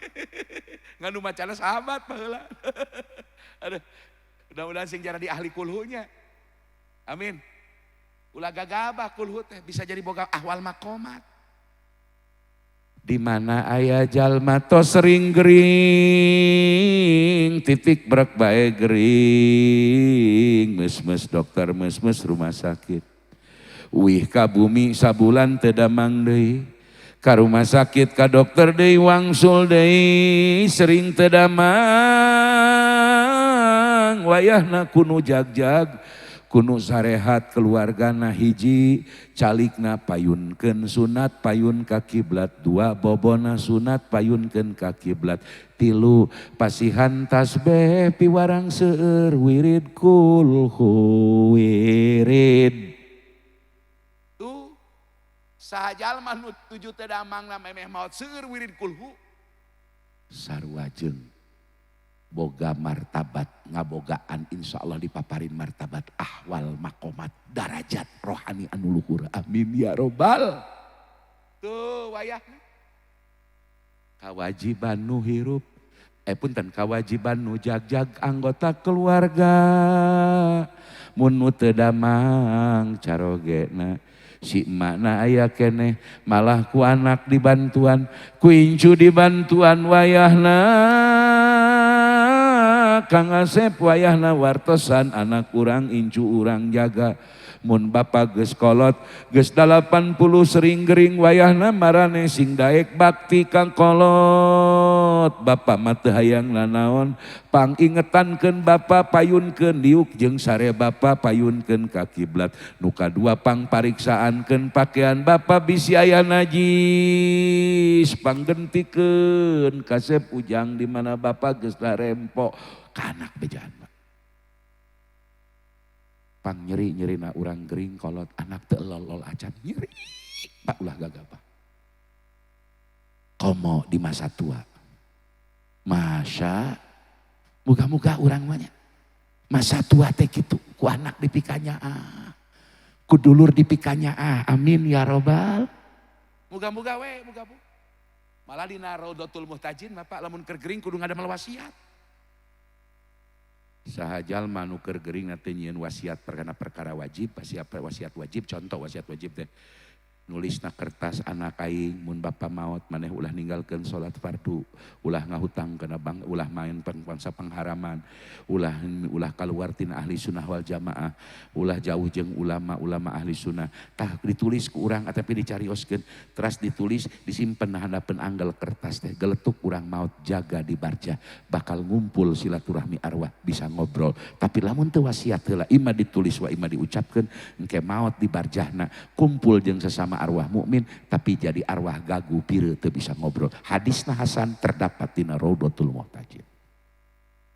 nganu macana sahabat baheula. Aduh, mudah-mudahan sing jara di ahli kulhunya. Amin. Ulah gagabah kulhu teh bisa jadi boga ahwal makomat. Di mana aya jalma tos sering gering, titik brek bae gering, mes dokter mes rumah sakit. Wih ka bumi sabulan teu damang deui. Ka rumah sakit ka dokter deui wangsul deui sering teu damang. Wayahna kudu jag-jag, kudu sarehat keluargana hiji, calikna payunkeun sunat payun ka kiblat, 2 bobona sunat payunkeun ka kiblat, 3 pasihan tasbih piwarang seueur wirid kulhu wirid. Tuh sajalma nu 7 teu damangna memeh maot seueur wirid kulhu sarua jeung boga martabat ngabogaan insyaallah dipaparin martabat ahwal makomat darajat rohani anu luhur amin ya robbal. Tuh wayahna kawajiban nu hirup punten kawajiban nu jag-jag anggota keluarga mun nu teu damang carogena si emakna aya keneh malah ku anak dibantuan ku incu dibantuan wayahna Kang Asep wayahna wartosan anak urang incu urang jaga mun bapa geus kolot geus 80 sering gering wayahna marane sing daek bakti kang kolot bapa mah teu hayang nanaon pangingetankeun bapa payunkeun diuk jeung sare bapa payunkeun ka kiblat nu kadua pang pariksaankeun pakaian bapa bisi aya najis panggentikeun kasep ujang di mana bapa geus larempo ka anak bejaan pang nyeri-nyerina urang gering kolot anak teu lol acan nyeri pak ulah gagabah komo di masa tua masya muga-muga urang mah masa tua teh kitu ku anak dipikanya ku dulur dipikanya amin ya robbal muga-muga we muga-muga malah dina Raudatul Muhtajin Bapak lamun keur gering kudu ngadamel wasiat sahajal manu keur gering nanti nyieun wasiat perkara wajib wasiat wajib contoh wasiat wajib teh nulisna kertas anak aing mun bapa maot maneh ulah ninggalkeun salat fardu ulah ngahutang kana bang ulah main bangsa pengharaman ulah kaluar tina ahli sunnah wal jamaah ulah jauh jeung ulama ahli sunnah tah ditulis ku urang atapi dicarioskeun teras ditulis disimpen handapeun anggal kertas teh geletuk urang maot jaga di barjah bakal ngumpul silaturahmi arwah bisa ngobrol tapi lamun teu wasiat heula ima ditulis wa ima diucapkeun engke maot di barjahna kumpul jeung sesama arwah mukmin tapi jadi arwah gagu pire teu bisa ngobrol. Hadisna hasan terdapat di Raudatul Muhtajin.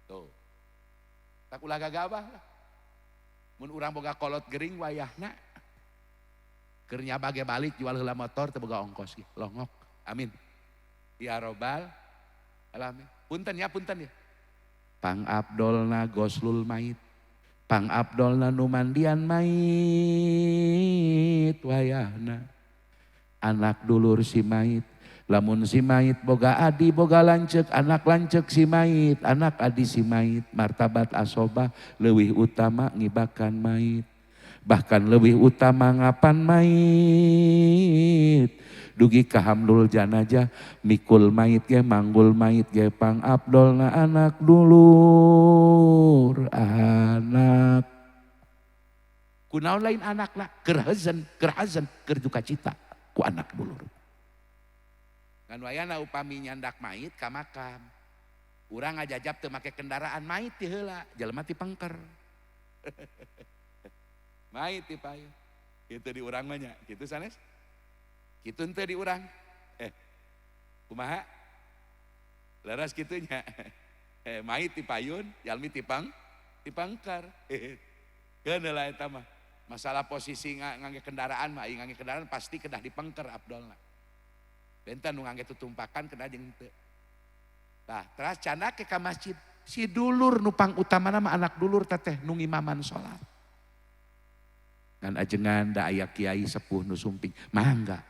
Tuh. Tak ulah gagabah. Mun urang boga kolot gering wayahna keur nyabage balik jual heula motor teu boga ongkos ge. Longok. Amin. Ya robbal alamin. Punten ya. Pang abdolna goslul mait. Pang abdolna numandian mait wayahna. Anak dulur si mait lamun si mait boga adi boga lanceuk anak lanceuk si mait anak adi si mait martabat asobah leuwih utama ngibakan mait bahkan leuwih utama ngapan mait dugi kahamdul janajah mikul mait ge manggul mait ge pang abdolna anak dulur anak kunaon lain anak lah keur hazan keur duka cita ku anak dulur. Ngan wayana upami nyandak mait ka makam. Urang ngajajab teu make kendaraan mait ti heula, jelema ti pengker. Mait ti payu. Kitu di urang mah nya, kitu sanes. Kitu teu di urang. Kumaha? Leres kitu nya. Mait ti payun, jalmi ti dipangkar. Keuneuh eta mah. Masalah posisi ngangge kendaraan mah, ngangge kendaraan pasti kedah dipangkar Abdolna. Benten nu ngangge tutumpakan kedah jeung teu. Tah, terus cana ke ka masjid. Si dulur nupang utamana mah anak dulur teteh nu ngimaman salat. Ngan ajengan da aya kiai sepuh nu sumping, mangga.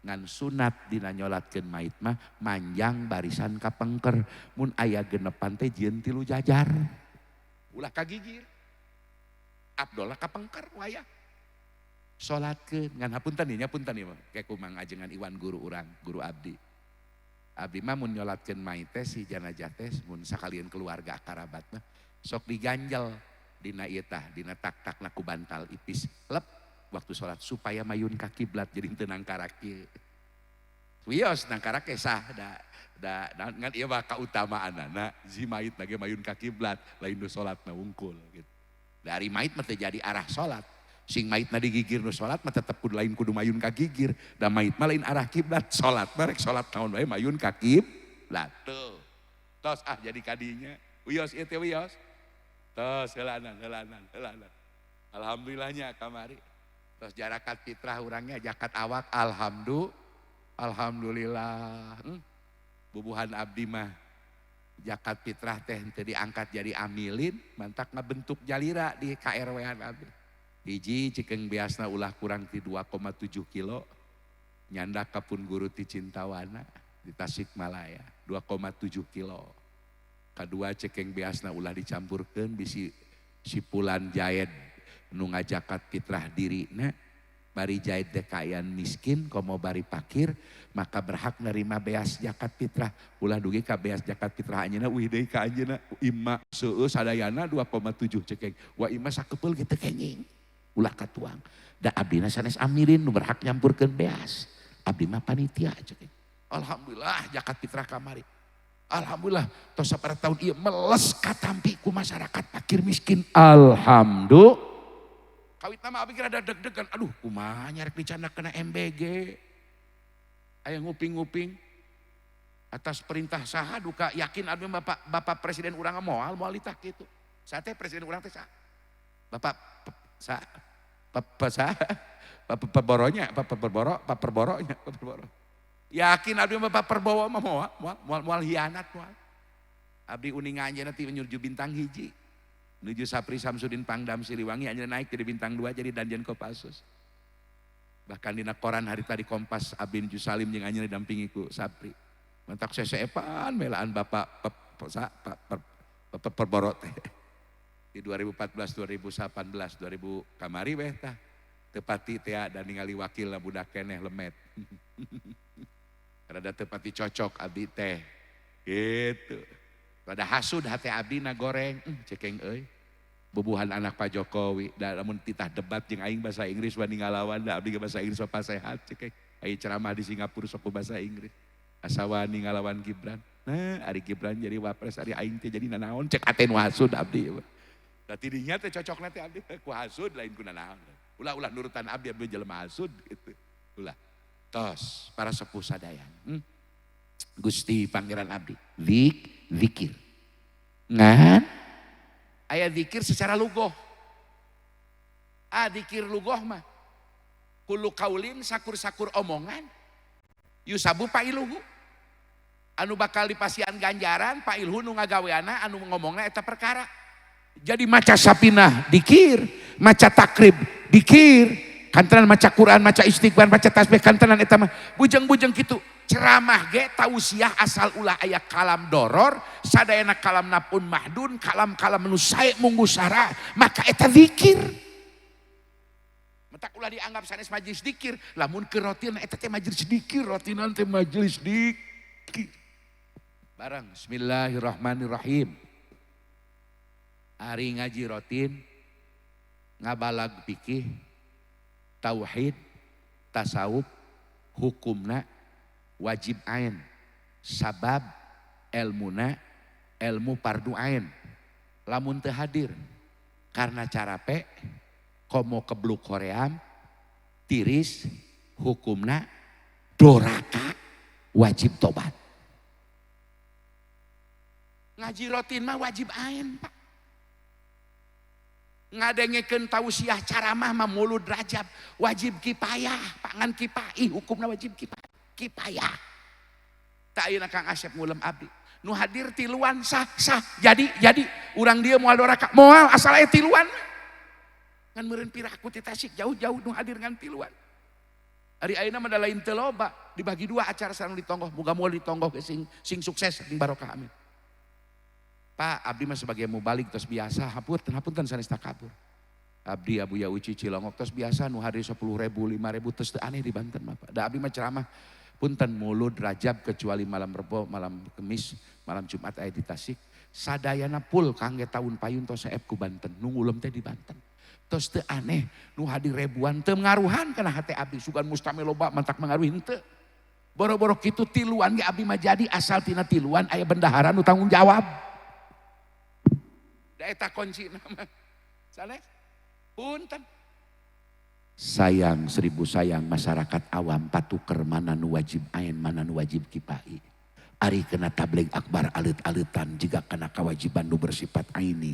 Ngan sunat dina nyolatkeun mait mah manjang barisan kapengker. Mun aya genepan teh jieun 3 jajar. Ulah kagigir. Abdullah kapengker wayah. Salatkeun ngan hapunten ieu punten ieu mah. Kayak kumang ajengan Iwan guru urang, guru abdi. Abdi mah mun nyolatkeun mait teh si jenazah teh mun sakalian keluarga karabat mah sok diganjel dina ieu tah, dina tak-takna ku bantal ipis lep waktu sholat supaya mayun ka kiblat jadi teu nangkara kieu. Wios nangkara ke sah da ngan ieu mah kautamaanna si mait lagi mayun ka kiblat lain nu salatna wungkul gitu. Dari mait mah teu jadi arah salat. Sing maitna digigir nu salat mah tetep kudu lain kudu mayun ka gigir. Da mait mah lain arah kiblat, salat mah rek salat naon wae mayun ka kiblat. Tuh. Tos jadi kadinya. Wios ieu teh wios. Tos heulanan. Alhamdulillahnya kamari. Terus jarakat fitrah urangnya jakat awak alhamdulillah. Bubuhan abdi mah jakat fitrah teh teu diangkat jadi amilin, mantak ngabentuk jalira di KRW-an abdi. Hiji cikeung biasna ulah kurang ti 2,7 kilo. Nyandak kapun guru ti Cintawana di Tasikmalaya 2,7 kilo. Kadua cikeung biasna ulah dicampurkeun bisi sipulan jaed nu ngajakat fitrah dirina bari jaid dekayan miskin komo bari pakir maka berhak nerima beas zakat fitrah ulah dugi ka beas zakat fitrah anjeunna uih deui ka anjeunna imma seueur sadayana 2,7 cekeng wa imma sakepeul kitu kenging ulah katuang da abdina sanes amirin nu berhak nyampurkeun beas abdi mah panitia cekeng alhamdulillah zakat fitrah kamari alhamdulillah tos sabarang tahun ieu meles katampi ku masyarakat fakir miskin alhamdulillah. Kawit nama abdi rada deg-degan, aduh kumaha nyarek dicanda kena MBG. Aya nguping-nguping atas perintah saha duka yakin abdi bapak presiden urang moal ditah kitu. Sate presiden urang teh saha? Bapak Perboro. Yakin abdi bapak Perbowo mah moal hianat moal. Abdi uning anjeunna ti nyurju bintang hiji. Menuju Sapri Samsudin Pangdam Siliwangi hanya naik jadi bintang 2 jadi Danjen Kopassus. Bahkan di koran hari tadi Kompas Abin Jusalim yang hanya didampingi ku Sapri. Mantak sesepan melaan Bapak Perborot di 2014, 2018, 2000 kamari weh tah. Tepati teh dan ningali wakil budak keneh lemet. Rada tepati cocok abdi teh. Gitu. Rada hasud hati abdi na goreng, cekeng euy. Bubuhan anak Pak Jokowi, da lamun titah debat jeung aing bahasa Inggris wani ngalawan da abdi bahasa Inggris apa sehat cekeng. Aing ceramah di Singapura sok bahasa Inggris. Asa wani ngalawan Gibran. Nah, ari Gibran jadi wapres, ari aing teh jadi nanaon cek aten hasud abdi. Da tidinya teh cocokna teh abdi ku hasud lain ku nanaon. Ulah nurutan abdi jelema hasud gitu. Ulah. Tos para sepuh sadayan. Gusti Pangeran Abdi, zikir. Ngan aya zikir secara lugoh. Zikir lugoh mah kullu kaulin sakur-sakur omongan yusabu pailuhu. Anu bakal dipasian ganjaran pailhu nu ngagaweana anu ngomongna eta perkara. Jadi maca sapinah dikir, maca takrib dikir, kantenan maca Quran, maca istighfar, maca tasbih kantenan eta mah bujeng-bujeng kitu. Ceramah ge tausiah asal ulah aya kalam doror sadayana kalam napun mahdun kalam-kalam nu sae munggu sara maka eta zikir. Mentak ulah dianggap sanes majelis zikir lamun keur rotina eta teh majelis zikir rotinan teh majelis zikir. Barang bismillahirrahmanirrahim. Ari ngaji rotin ngabalag fikih tauhid tasawuf hukumna wajib ain sabab ilmuna ilmu fardu ain lamun teu hadir karena carape komo kebluk hoream tiris hukumna doraka wajib tobat. Ngaji rotin mah wajib ain Pak. Ngadengekeun tausiah caramah mah Maulud Rajab wajib kipayah, pangan kipai hukumna wajib kipayah. Tak ayeuna Kang Asep ngulem abdi. Nu hadir tiluan sah jadi urang dia moal doraka moal asal aya tiluan. Ngan meureun piraku ti Tasik jauh-jauh nu hadir ngan tiluan. Ari ayeuna mah da lain teu loba, dibagi dua acara sareng ditonggoh, muga moal ditonggoh ke sing sukses sing barokah amin. Pak, abdi mah sebagai mubalik tos biasa, hapunten sanes takabur. Abdi Abuya Uci Cilongok tos biasa nu hadir 10.000, 5.000 tos teu aneh di Banten mah Pak. Da abdi mah ceramah punten Maulud Rajab kecuali malam Rebo, malam Kemis, malam Jumat aya di Tasik. Sadayana pul kangge tahun payun tos saep ku Banten, nu ngulem teh di Banten. Tos teu aneh nu hadir ribuan teu ngaruhan kana hate abdi sugan mustamil loba mantak mengaruhi henteu. Boro-boro kitu tiluan ge abdi mah jadi asal tina tiluan aya bendahara nu tanggung jawab. Da eta kuncina mah. Saleh. Punten. Sayang 1000 sayang masyarakat awam patuker mana nu wajib ain mana nu wajib kipai. Ari kena tabligh akbar alit-alitan jika kena kewajiban nu bersifat aini.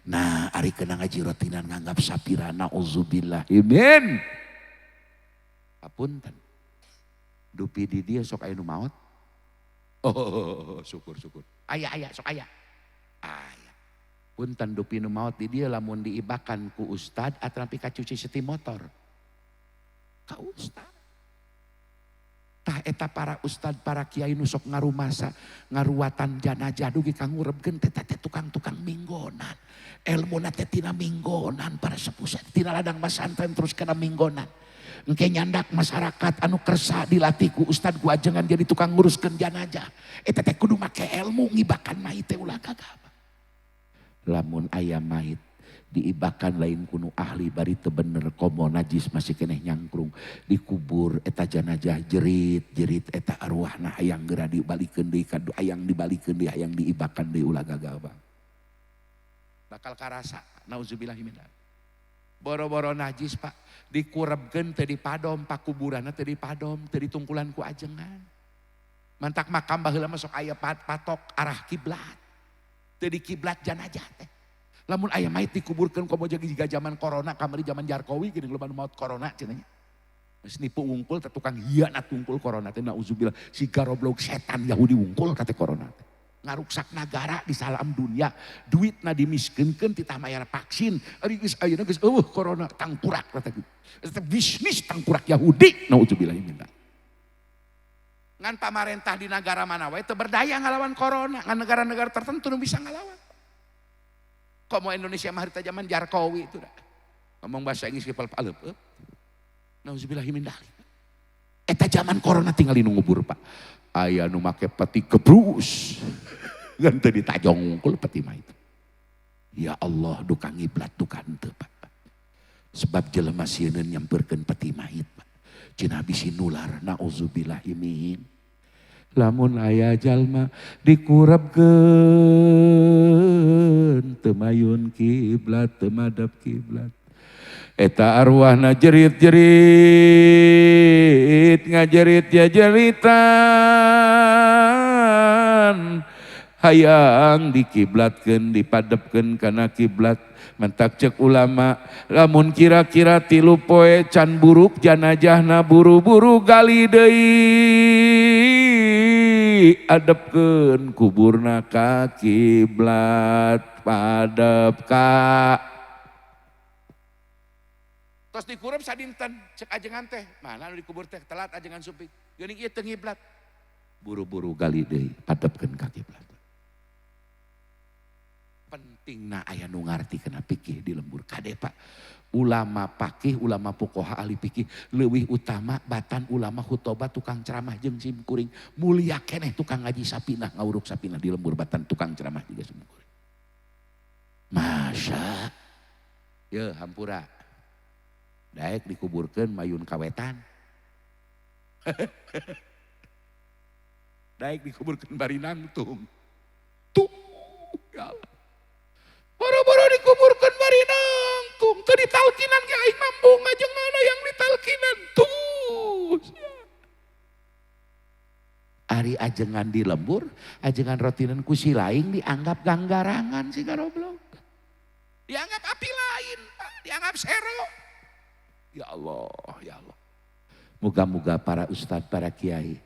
Nah, ari kena ngaji rotinan nganggap sapira nauzubillah. Amin. Apunten. Dupi di dia sok aya nu maot. Oh, syukur. Aya sok aya. Aya. Punten dupi nu maot di dia lamun diibakan ku ustad atrapi kacuci seti motor. Ka ustad. Tah eta para ustad para kiai nu sok ngarumasa ngaruatan janajah dugi kang ngurebkeun teh tukang-tukang minggonan. Elmuna teh tina minggonan para sepuh tina ladang pesantren terus kena minggonan. Engke nyandak masyarakat anu kersa dilatih ku ustad ku ajengan jadi tukang nguruskeun janajah. Eta teh kudu make ilmu ngibakan mayit teh ulah gagah. Lamun aya mayit diibakan lain kuno ahli bari teu bener komo najis masih keneh nyangkrung dikubur eta janajah jerit eta arwahna hayang geura dibalikeun deui ka hayang dibalikeun deui hayang diibakan deui ulah gagah bakal karasa nauzubillahi min dzalik. Boro-boro najis Pak dikurebkeun teu dipadom pakuburanna teu dipadom teu ditungkulan ku ajengan. Mantak makam baheula mah sok aya patok arah kiblat. Teu di kiblat janajah teh. Lamun aya mayit dikuburkeun komo jiga zaman corona kamari zaman Jarkowi geuning loba nu maot corona cenah nya. Geus nipu wungkul teh tukang hianat wungkul corona teh nauzubillah si garoblok setan Yahudi wungkul ka teh corona teh. Ngaruksak nagara di salam dunia, duitna dimiskinkeun titah mayar vaksin. Ari geus ayeuna geus corona tangkurak kata gitu. Eta bisnis tangkurak Yahudi nauzubillah min dzalik. Ngan pamarentah di negara mana wae teu berdaya ngalawan corona, ngan negara-negara tertentu nu bisa ngalawan. Kok mau Indonesia mah harita zaman Jarkowi itu dah. Ngomong bahasa Inggris kepal paleup. Nauzubillahi min dzalik. Eta zaman corona tinggal di ngubur Pak. Aya nu make peti kebrus. Gan teu ditajong ngungkul peti mah itu. Ya Allah duka ngiblat duka henteu Pak. Sebab jelema sieun nyampeurkeun peti mayit Pak. Cenah bisi nular nauzubillahi min. Lamun aya jalma dikurebkeun teu mayun kiblat teu madep kiblat. Eta arwahna jerit-jerit ngajerit ya jeritan. Hayang dikiblatkeun dipadepkeun kana kiblat. Mentak cek ulama lamun kira-kira 3 poe can buruk janajahna buru-buru gali deui adepkeun kuburna ka kiblat padep ka tos dikurep sadinten cek ajengan teh mana nu dikubur teh telat ajengan supik geuning ieu teu ngiblat buru-buru gali deui padepkeun ka kiblat. Pentingna aya nu ngarti kena pikih di lembur kade Pak. Ulama pakih, ulama pokoha ahli pikih leuwih utama batan ulama khutbah tukang ceramah jeung simkuring. Mulia keneh tukang ngaji sapinah ngawuruk sapinah di lembur batan tukang ceramah juga simkuring. Masya. Ye hampura. Daek dikuburkeun mayun kawetan. Daek dikuburkeun bari nangtung. Tuh ya Allah. Boro-boro dikuburkan bari nangtung. Teu ditalkinan ke aing mambung ajeng mana yang ditalkinan. Tuh. Ari ajengan di lembur, ajengan rotinan ku si laing dianggap ganggarangan si garoblok. Dianggap api lain. dianggap sero. Ya Allah, ya Allah. Moga-moga para ustadz, para kiai,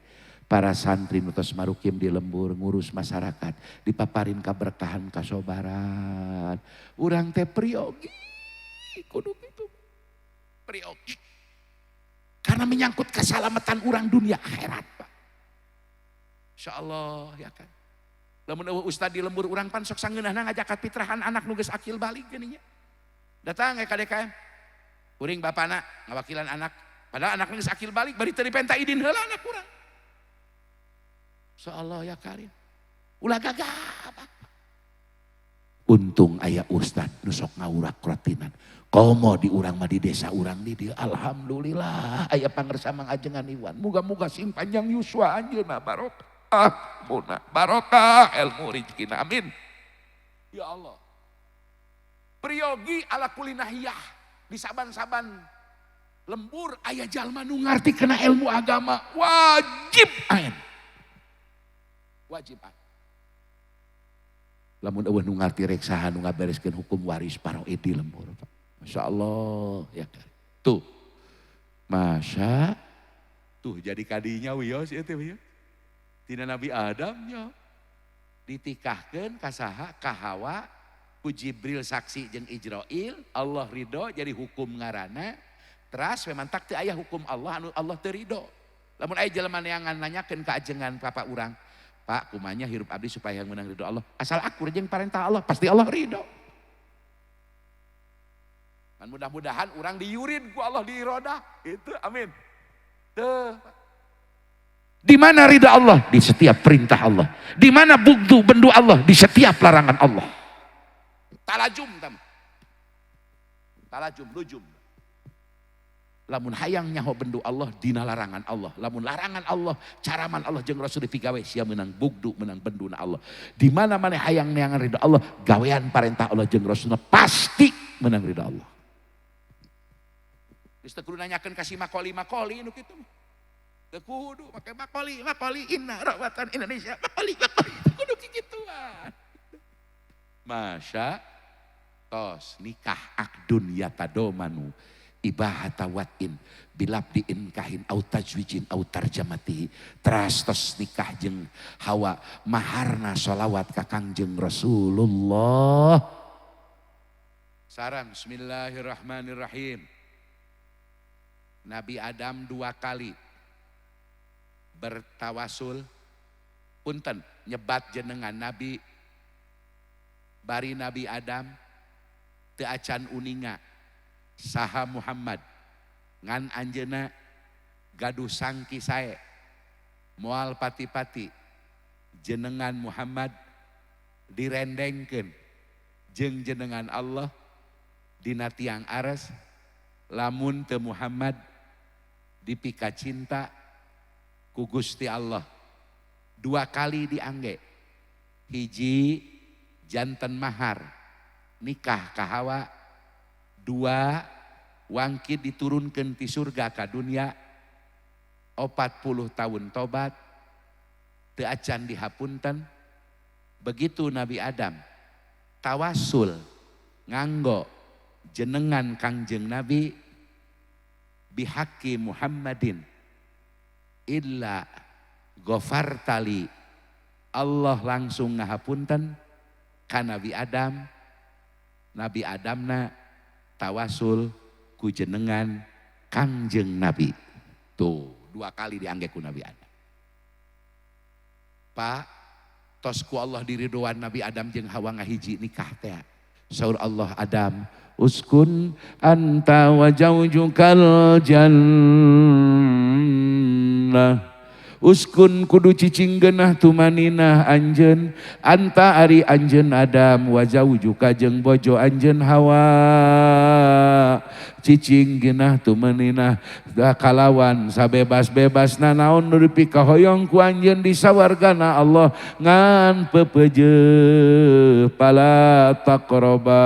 para santri nutos marukim di lembur ngurus masyarakat, dipaparin kaberkahan kasobaran. Urang teh priogi, kudu gitu. Priogi. Karena menyangkut keselamatan orang dunia akhirat, Pak. Insyaallah ya kan. Lamun ustad di lembur urang pan sok sangeunahna ngajakat pitrahan anak nu geus akil balik geuning nya. Datang ka DKM. Kuring bapana ngawakilan anak, padahal anaknya geus akil balik bari teu dipenta idin heula anak urang. Insyaallah ya karim. Ulah gagah. Untung aya ustad nu sok ngaurak rotinan. Komo di urang mah di desa urang di dieu. Alhamdulillah aya pangersa mangajengan Iwan. Muga-muga sing panjang yuswa anjeunna barokah. Muna barokah ilmu rezekina. Amin. Ya Allah. Priyogi ala kulinahiyah di saban-saban lembur aya jalma nu ngarti kena ilmu agama wajib ain. Wajib ain. Lamun eueuh nu ngarti rek saha nu ngabereskeun hukum waris paroid di lembur. Masya Allah ya kan. Tuh. Masya. Tuh jadi kadinya wios ieu teh wios. Tina Nabi Adam nya ditikahkeun ka saha? Ka Hawa, ku Jibril saksi jeung Ijrail, Allah ridho jadi hukum ngaranna. Teras memang tak teu aya hukum Allah anu Allah teu ridho. Lamun aya jelema neangan nanyakeun ka ajengan papa urang, Pak kumanya hirup abdi supaya menang ridho Allah. Asal akur jeung parentah Allah pasti Allah ridho. Dan mudah-mudahan orang diurin ku Allah diirodah. Itu amin. Tuh. Di mana ridha Allah? Di setiap perintah Allah. Di mana bugdu bendu Allah? Di setiap larangan Allah. Talajum tam. Talajum lujum. Lamun hayang nyaho bendu Allah dina larangan Allah. Lamun larangan Allah, caraman Allah jeung Rasul dipigawe sia meunang bugdu meunang benduna Allah. Di mana maneh hayang neangan ridha Allah, gawean parentah Allah jeung Rasulna pasti meunang ridha Allah. Geus teu kudu nanyakeun kasih makoli nu kitu. Teu kudu make makoli inna rawatan Indonesia makoli kudu kikituan. Masya tos nikah akdun yatadomanu ibahata watin bilabdiin kahin au tajwijin au tarjamati. Teras tos nikah jeung Hawa maharna sholawat ka Kangjeng Rasulullah. Sarang bismillahirrahmanirrahim. Nabi Adam 2 kali bertawasul, punten nyebat jenengan Nabi bari Nabi Adam teu acan uninga saha Muhammad ngan anjeuna gaduh sangki sae moal pati-pati jenengan Muhammad direndengkeun jeung jenengan Allah dina tiang ares lamun teu Muhammad dipika cinta ku Gusti Allah. 2 kali diangge. Hiji janten mahar nikah ka Hawa. 2 wangkid diturunkeun ti surga ka dunia. 40 tahun tobat teu acan dihapunten. Begitu Nabi Adam tawasul nganggo jenengan Kangjeng Nabi bihaqi Muhammadin illa ghafartali, Allah langsung ngahapunten ka Nabi Adam. Nabi Adamna tawasul ku jenengan Kangjeng Nabi. Tuh 2 kali diangge ku Nabi Adam. Pak tos ku Allah diridhoan Nabi Adam jeung Hawa ngahiji nikah teh. Saur Allah Adam, uskun anta wa zaujukal jannah. Uskun kudu cicing geunah tumaninah anjeun anta ari anjeun Adam wa zaujuka jeung bojo anjeun Hawa. Cicing geunah tumaninah kalawan sabebas-bebasna naon nu dipikahoyong ku anjeun di sawargana Allah ngan pepeujeut fala taqroba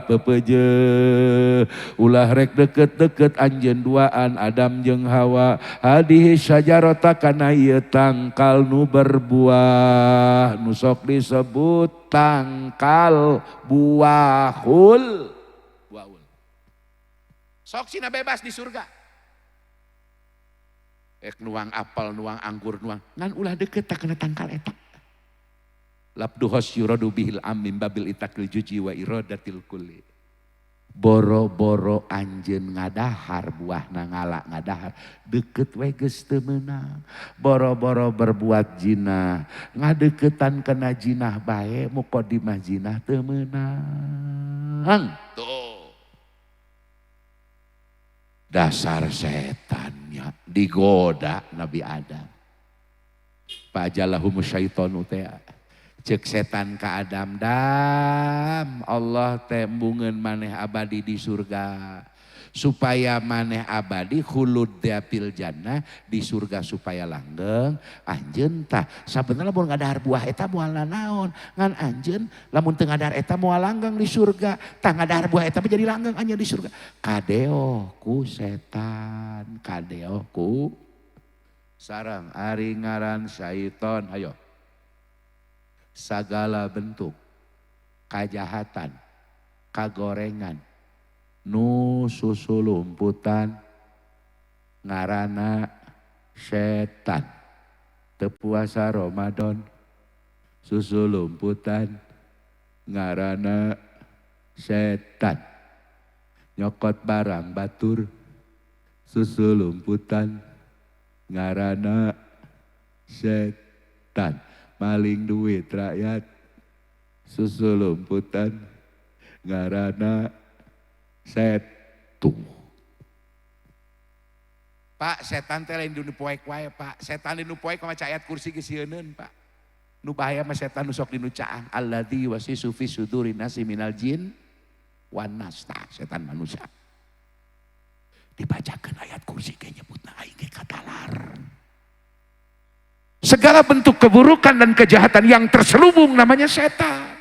pepeujeut ulah rek deket-deket anjeun duaan Adam jeung Hawa hadihi syajarata kana ieu tangkal nu berbuah nu sok disebut tangkal buahul. Sok cina bebas di surga. Nuang apel, nuang anggur, nuang. Ngan ulah deket tak kena tangkal etak. Labduhos yuradu bihil amim babil itakil juji wa irodatil kulli. Boro-boro anjeun ngadahar buahna ngalak ngadahar. Deket we geus teu meunang. Boro-boro berbuat jinah. Ngadeketan kena jinah bae mukodimah jinah teu meunang. Tuh. Dasar setannya digoda Nabi Adam. Fajalahum syaitonu teh cek setan ka Adam, dam Allah tembungeun maneh abadi di surga supaya maneh abadi khulud fil jannah di surga supaya langgeng. Anjeun tah sabenerna lamun ngadahar buah eta moalna naon, ngan anjeun lamun teu ngadahar eta moal langgeng di surga, tah ngadahar buah eta jadi langgeng anjeun di surga. Kadeo ku setan, kadeo ku sareng ari ngaran syaiton. Hayo sagala bentuk kajahatan, kagorengan, nu susulumputan ngarana setan. Teu puasa Ramadan susulumputan ngarana setan. Nyokot barang batur susulumputan ngarana setan. Maling duit rakyat susulumputan ngarana setu. Pak, setan teh lain di nu poek wae, Pak. Setan di nu poek maca ayat kursi geus sieuneuun, Pak. Nu bahaya mah setan nu sok di nu caang. Alladzi wasisu fi sudurin nasi minal jin wan nas. Setan manusia. Dibacakeun ayat kursi ge nyebutna aing ge katalar. Segala bentuk keburukan dan kejahatan yang terselubung namanya setan.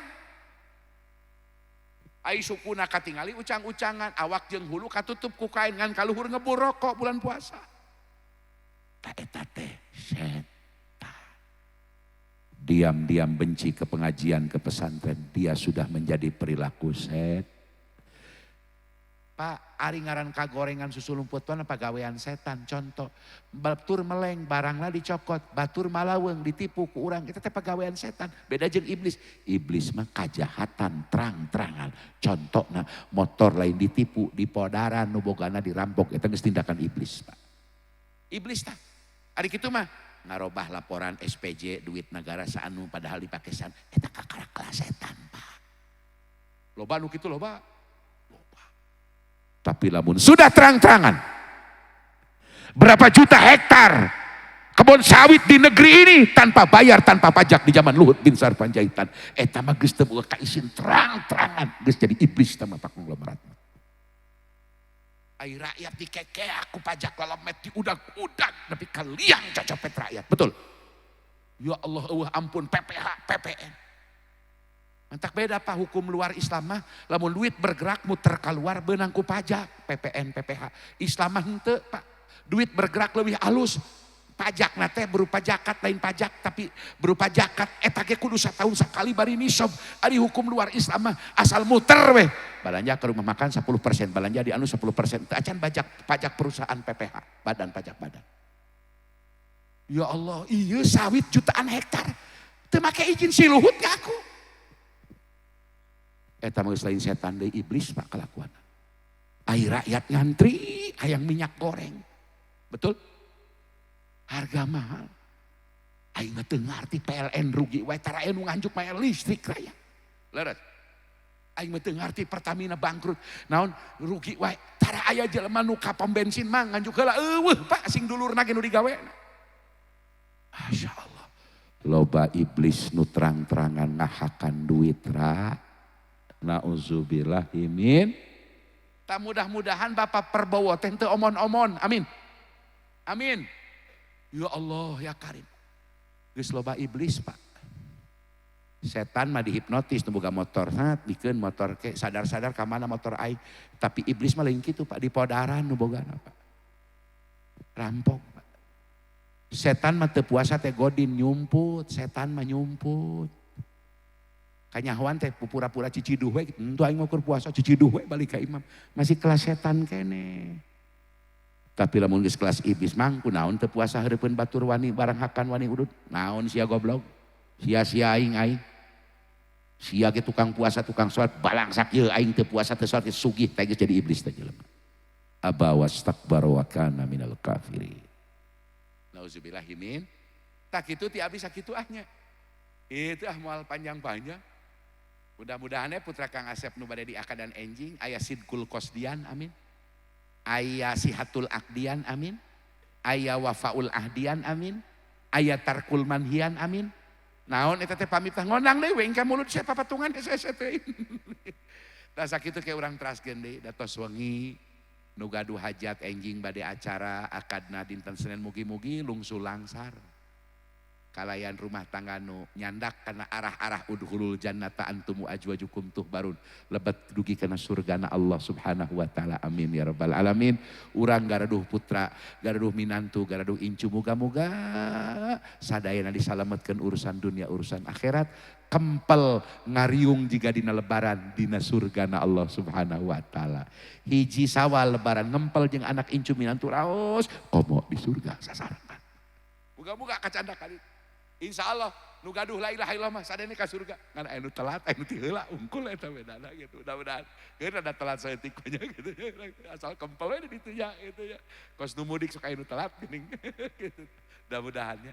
Ai sukuna katingali ucang-ucangan, awak jeung hulu katutup ku kain ngan kaluhur ngebur rokok bulan puasa. Ta eta teh setan. Diam-diam benci ke pengajian, ke pesantren, dia sudah menjadi perilaku setan. Pak, ari ngaran kagorengan susu lumputan apa gawean setan. Contoh, batur meleng barangna dicokot, batur malaweng ditipu ku urang, kita teh pagawean setan. Beda jeung iblis. Iblis mah kajahatan terang-terangan. Contohna motor lain ditipu, dipodaran, nu bogana dirampok, eta geus tindakan iblis, Pak. Iblis tah. Ari kitu mah ngarobah laporan SPJ duit negara saanu padahal dipakesan, eta kakara setan, Pak. Loba nu kitu loba. Tapi lamun sudah terang-terangan berapa juta hektar kebun sawit di negeri ini tanpa bayar, tanpa pajak di zaman Luhut bin Sarpanjaitan, eta mah geus teu boga kaisin terang-terangan, geus jadi iblis tah mah Pak konglomerat. Ai rakyat dikeke aku pajak lalamet di udag-udag tapi kalian cacopet rakyat. Betul. Ya Allah, ampun PPH, PPN. Mantak beda Pak hukum luar Islam mah lamun duit bergerak muter keluar beunang ku pajak, PPN, PPH. Islam mah henteu Pak. Duit bergerak lebih halus. Pajak nate berupa zakat lain pajak tapi berupa zakat eta ge kudu satahun sakali bari nisab. Ari hukum luar Islam mah asal muter we. Balanja ke rumah makan 10%, balanja di anu 10%. Teu acan pajak perusahaan PPH, badan pajak badan. Ya Allah, iya sawit jutaan hektar. Teu make izin si Luhut ka aku. Eta mah lain setan deui iblis Pak kelakuan. Ai rakyat ngantri hayang minyak goreng. Betul? Harga mahal. Aing mah teu ngarti PLN rugi wae tara anu nganjuk mah listrik raya. Leres. Aing mah teu ngarti Pertamina bangkrut. Naon rugi wae tara aya jelema nu ka pom bensin mah nganjuk heula eueuh Pak sing dulurna ge nu digawena. Masya Allah. Loba iblis nu terang-terangan ngahakan duit ra. Nauzubillahi min. Tak mudah-mudahan Bapak Prabowo teh teu omon-omon. Amin. Amin. Ya Allah ya Karim. Geus loba iblis Pak. Setan mah dihipnotis nu boga motor. Bikeun motor ke sadar-sadar ka mana motor aing. Tapi iblis mah lain kitu Pak, dipodaran nu bogana Pak. Rampok Pak. Setan mah teu puasa teh godin nyumput, setan mah nyumput. Kanyahoan teh pura-pura ciciduh we, tentu aing ngukur puasa ciciduh we balik ka imam. Masih kelas setan kene. Tapi lamun geus kelas iblis mah kunaon teu puasa hareupeun batur wani barang hakan wani udud. Naon sia goblok? Sia-sia aing. Sia ge tukang puasa tukang salat balangsak ieu aing teu puasa teu salat sugih teh geus jadi iblis teh jelema. Aba wastakbara wa kana minal kafirin. Nauzubillahi min. Tak kitu ti abdi sakitu ahnya. Itu moal panjang-panjang. Mudah-mudahan putra Kang Asep nu bade di Akadan Enjing aya sidkul qosdian amin. Aya sihatul akdian amin. Aya wafaul ahdian amin. Aya tarkul manhian amin. Naon eta teh pamit ngondang deui we engka mulut saya papatungan hese teh. Da sakitu ke urang teraskeun deui datos wengi nu gaduh hajat enjing bade acara akadna dinten Senin mugi-mugi lungsul langsar. Kalayan rumah tangga nu nyandak karena arah-arah udhulul jannata antumu ajwajukum tuhbarun lebet dugi kana surgana Allah subhanahu wa ta'ala amin ya rabbal alamin. Urang garaduh putra garaduh minantu garaduh incu muga-muga sadayana disalametkeun urusan dunia urusan akhirat kempel ngariung jika dina lebaran dina surgana Allah subhanahu wa ta'ala. Hiji sawal lebaran ngempel jeung anak incu minantu raos komo di surga sasarangan. Muga-muga kacanda kali. Insya Allah nu gaduh la ilaha illallah mah sadene ka surga. Ngan anu telat anu ti heula ungkul eta bedana gitu. Mudah-mudahan keur ada telat saeutik nya gitu. Asal kempel we di ditu nya gitu ya. Kos nu mudik sok anu telat geuning gitu. Mudah-mudahan nya.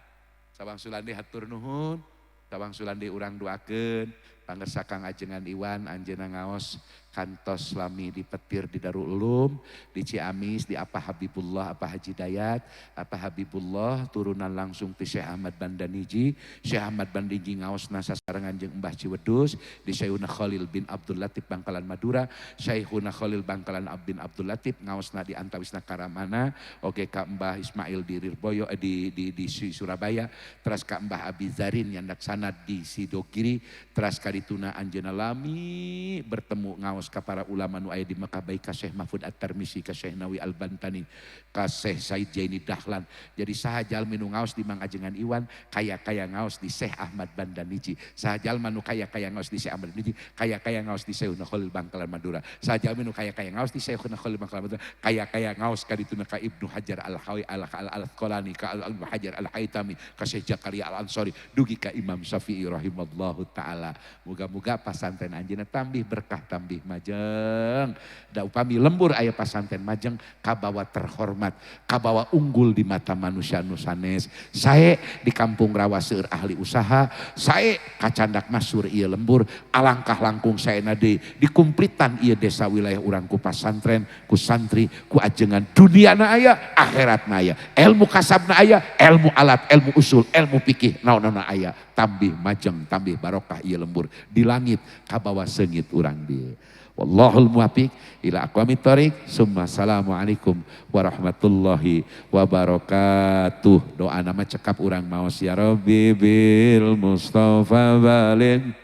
Sabang Sulandi hatur nuhun. Sabang Sulandi urang doakeun pangersa Kang Ajengan Iwan anjeunna ngaos kantos lami di Petir di Darul Ulum, di Ciamis di Apa Habibullah, Apa Haji Dayat, Apa Habibullah turunan langsung ti Syekh Ahmad Bandaniji, Syekh Ahmad Bandaniji ngaosna sasarengan jeung Mbah Ciwedus, di Syekhuna Khalil bin Abdul Latif Bangkalan Madura, Syekhuna Khalil Bangkalan bin Abdul Latif ngaosna di Antawisna Karamana, oge ka Mbah Ismail di Rirboyo di Surabaya, teras ka Mbah Abi Zarin yandak sanad di Sidogiri, teras ka dituna anjeunna lami bertemu ngaos ka para ulama nu aya di Mekah baik ka Syekh Mahfud At-Tirmizi ka Syekh Nawi Al-Bantani ka Syekh Said Jaini Dahlan. Jadi saha jalmi nu ngaos di Mang Ajengan Iwan kaya-kaya ngaos di Syekh Ahmad Bandaniji. Saha jalma nu kaya-kaya ngaos di Syekh Ahmad Bandaniji kaya-kaya ngaos di Syekhuna Khalil Bangkalan Madura. Saha jalmi nu kaya-kaya ngaos di Syekhuna Khalil Bangkalan Madura kaya-kaya ngaos ka dituna ka Ibnu Hajar Al-Hawi Al-Asqalani ka Ibnu Hajar Al-Haitami ka Syekh Zakaria Al-Ansori dugi ka Imam Syafi'i rahimallahu taala. Muga-muga pasantren anjeunna tambih berkah tambih majeng. Da upami lembur aya pasantren majeng kabawa terhormat, kabawa unggul di mata manusia nu sanes. Sae di kampung rawa seueur ahli usaha, sae kacandak masur ieu lembur, alangkah langkung saena deui dikumplitan ieu desa wilayah urang ku pasantren, ku santri, ku ajengan duniana aya, akhiratna aya, ilmu kasabna aya, ilmu alat, ilmu usul, ilmu fikih, naon-naon aya, tambih majeng, tambih barokah ieu lembur di langit kabawa seungit urang dieu. Wallahul muwaffiq ila aqwamit thoriq. Summa assalamualaikum warahmatullahi wabarakatuh. Doa nama cekap urang maos ya Rabbi bil Mustafa balin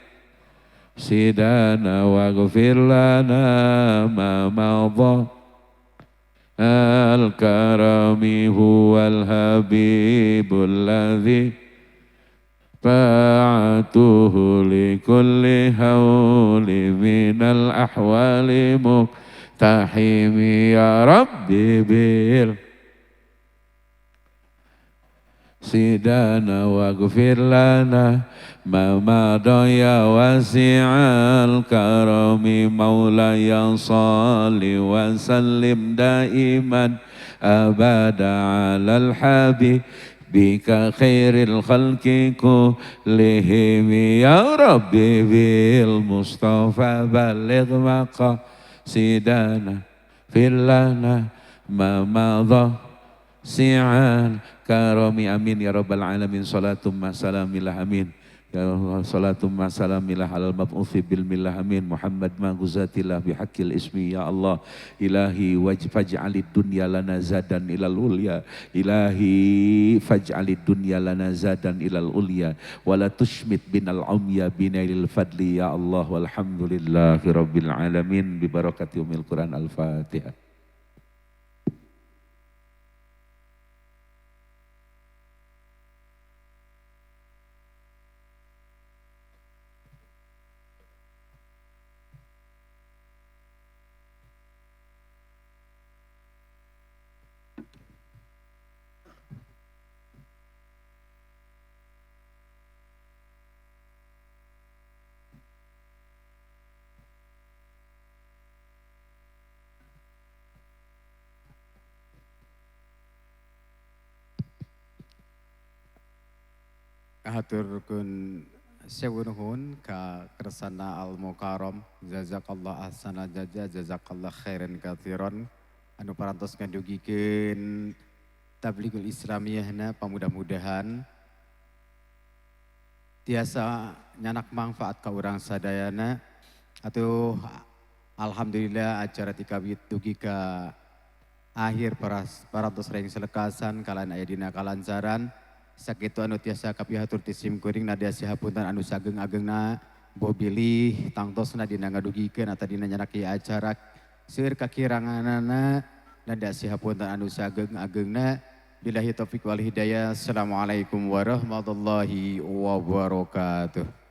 sidana wa ghfir lana ma madha al-karami huwal habibul ladzi ta'atuhu li kulli hawli minal ahwali muktahimi ya Rabbi bil sidana wa ghfir lana ma madaya wasi'al karami maulaya salli wa sallim daiman abada alal habib bika khairil khalqi kullihim ya Rabbi bil Mustafa baligh maqasidana fillana ma madha si'an karami amin ya rabbal alamin. Salatum ma salamillah amin ya Allah. Salatum ma salamillah alal mab'uthi bil millah amin Muhammad ma guzatillah bihaqqil ismi ya Allah. Ilahi faj'alid dunya lana zadan ilal ulya, ilahi faj'alid dunya lana zadan ilal ulya wala tushmit binal umya binailil fadli ya Allah. Walhamdulillahi rabbil alamin bi barakati umil Quran. Al-Fatihah. Haturkun sewunuhun ka kersana al mukarom jazakallah ahsana jazakallah khairan katsiran anu parantos ngadugikeun tabligul islamiyahna pamudah-mudahan tiasa nyanak manfaat ka urang sadayana atuh alhamdulillah acara tikabit dugi ka akhir parantos reng selekasan kalian aya dina kalancaran sakitu anu tiasa kapihatur tisim kuring nadia sihapunten anu sageng-agengna boh bilih tangtosna dina ngadugikeun atau dina nyanaki acara seueur kakiranganana nadia sihapunten anu sageng-agengna billahi taufik wal hidayah. Assalamualaikum warahmatullahi wabarakatuh.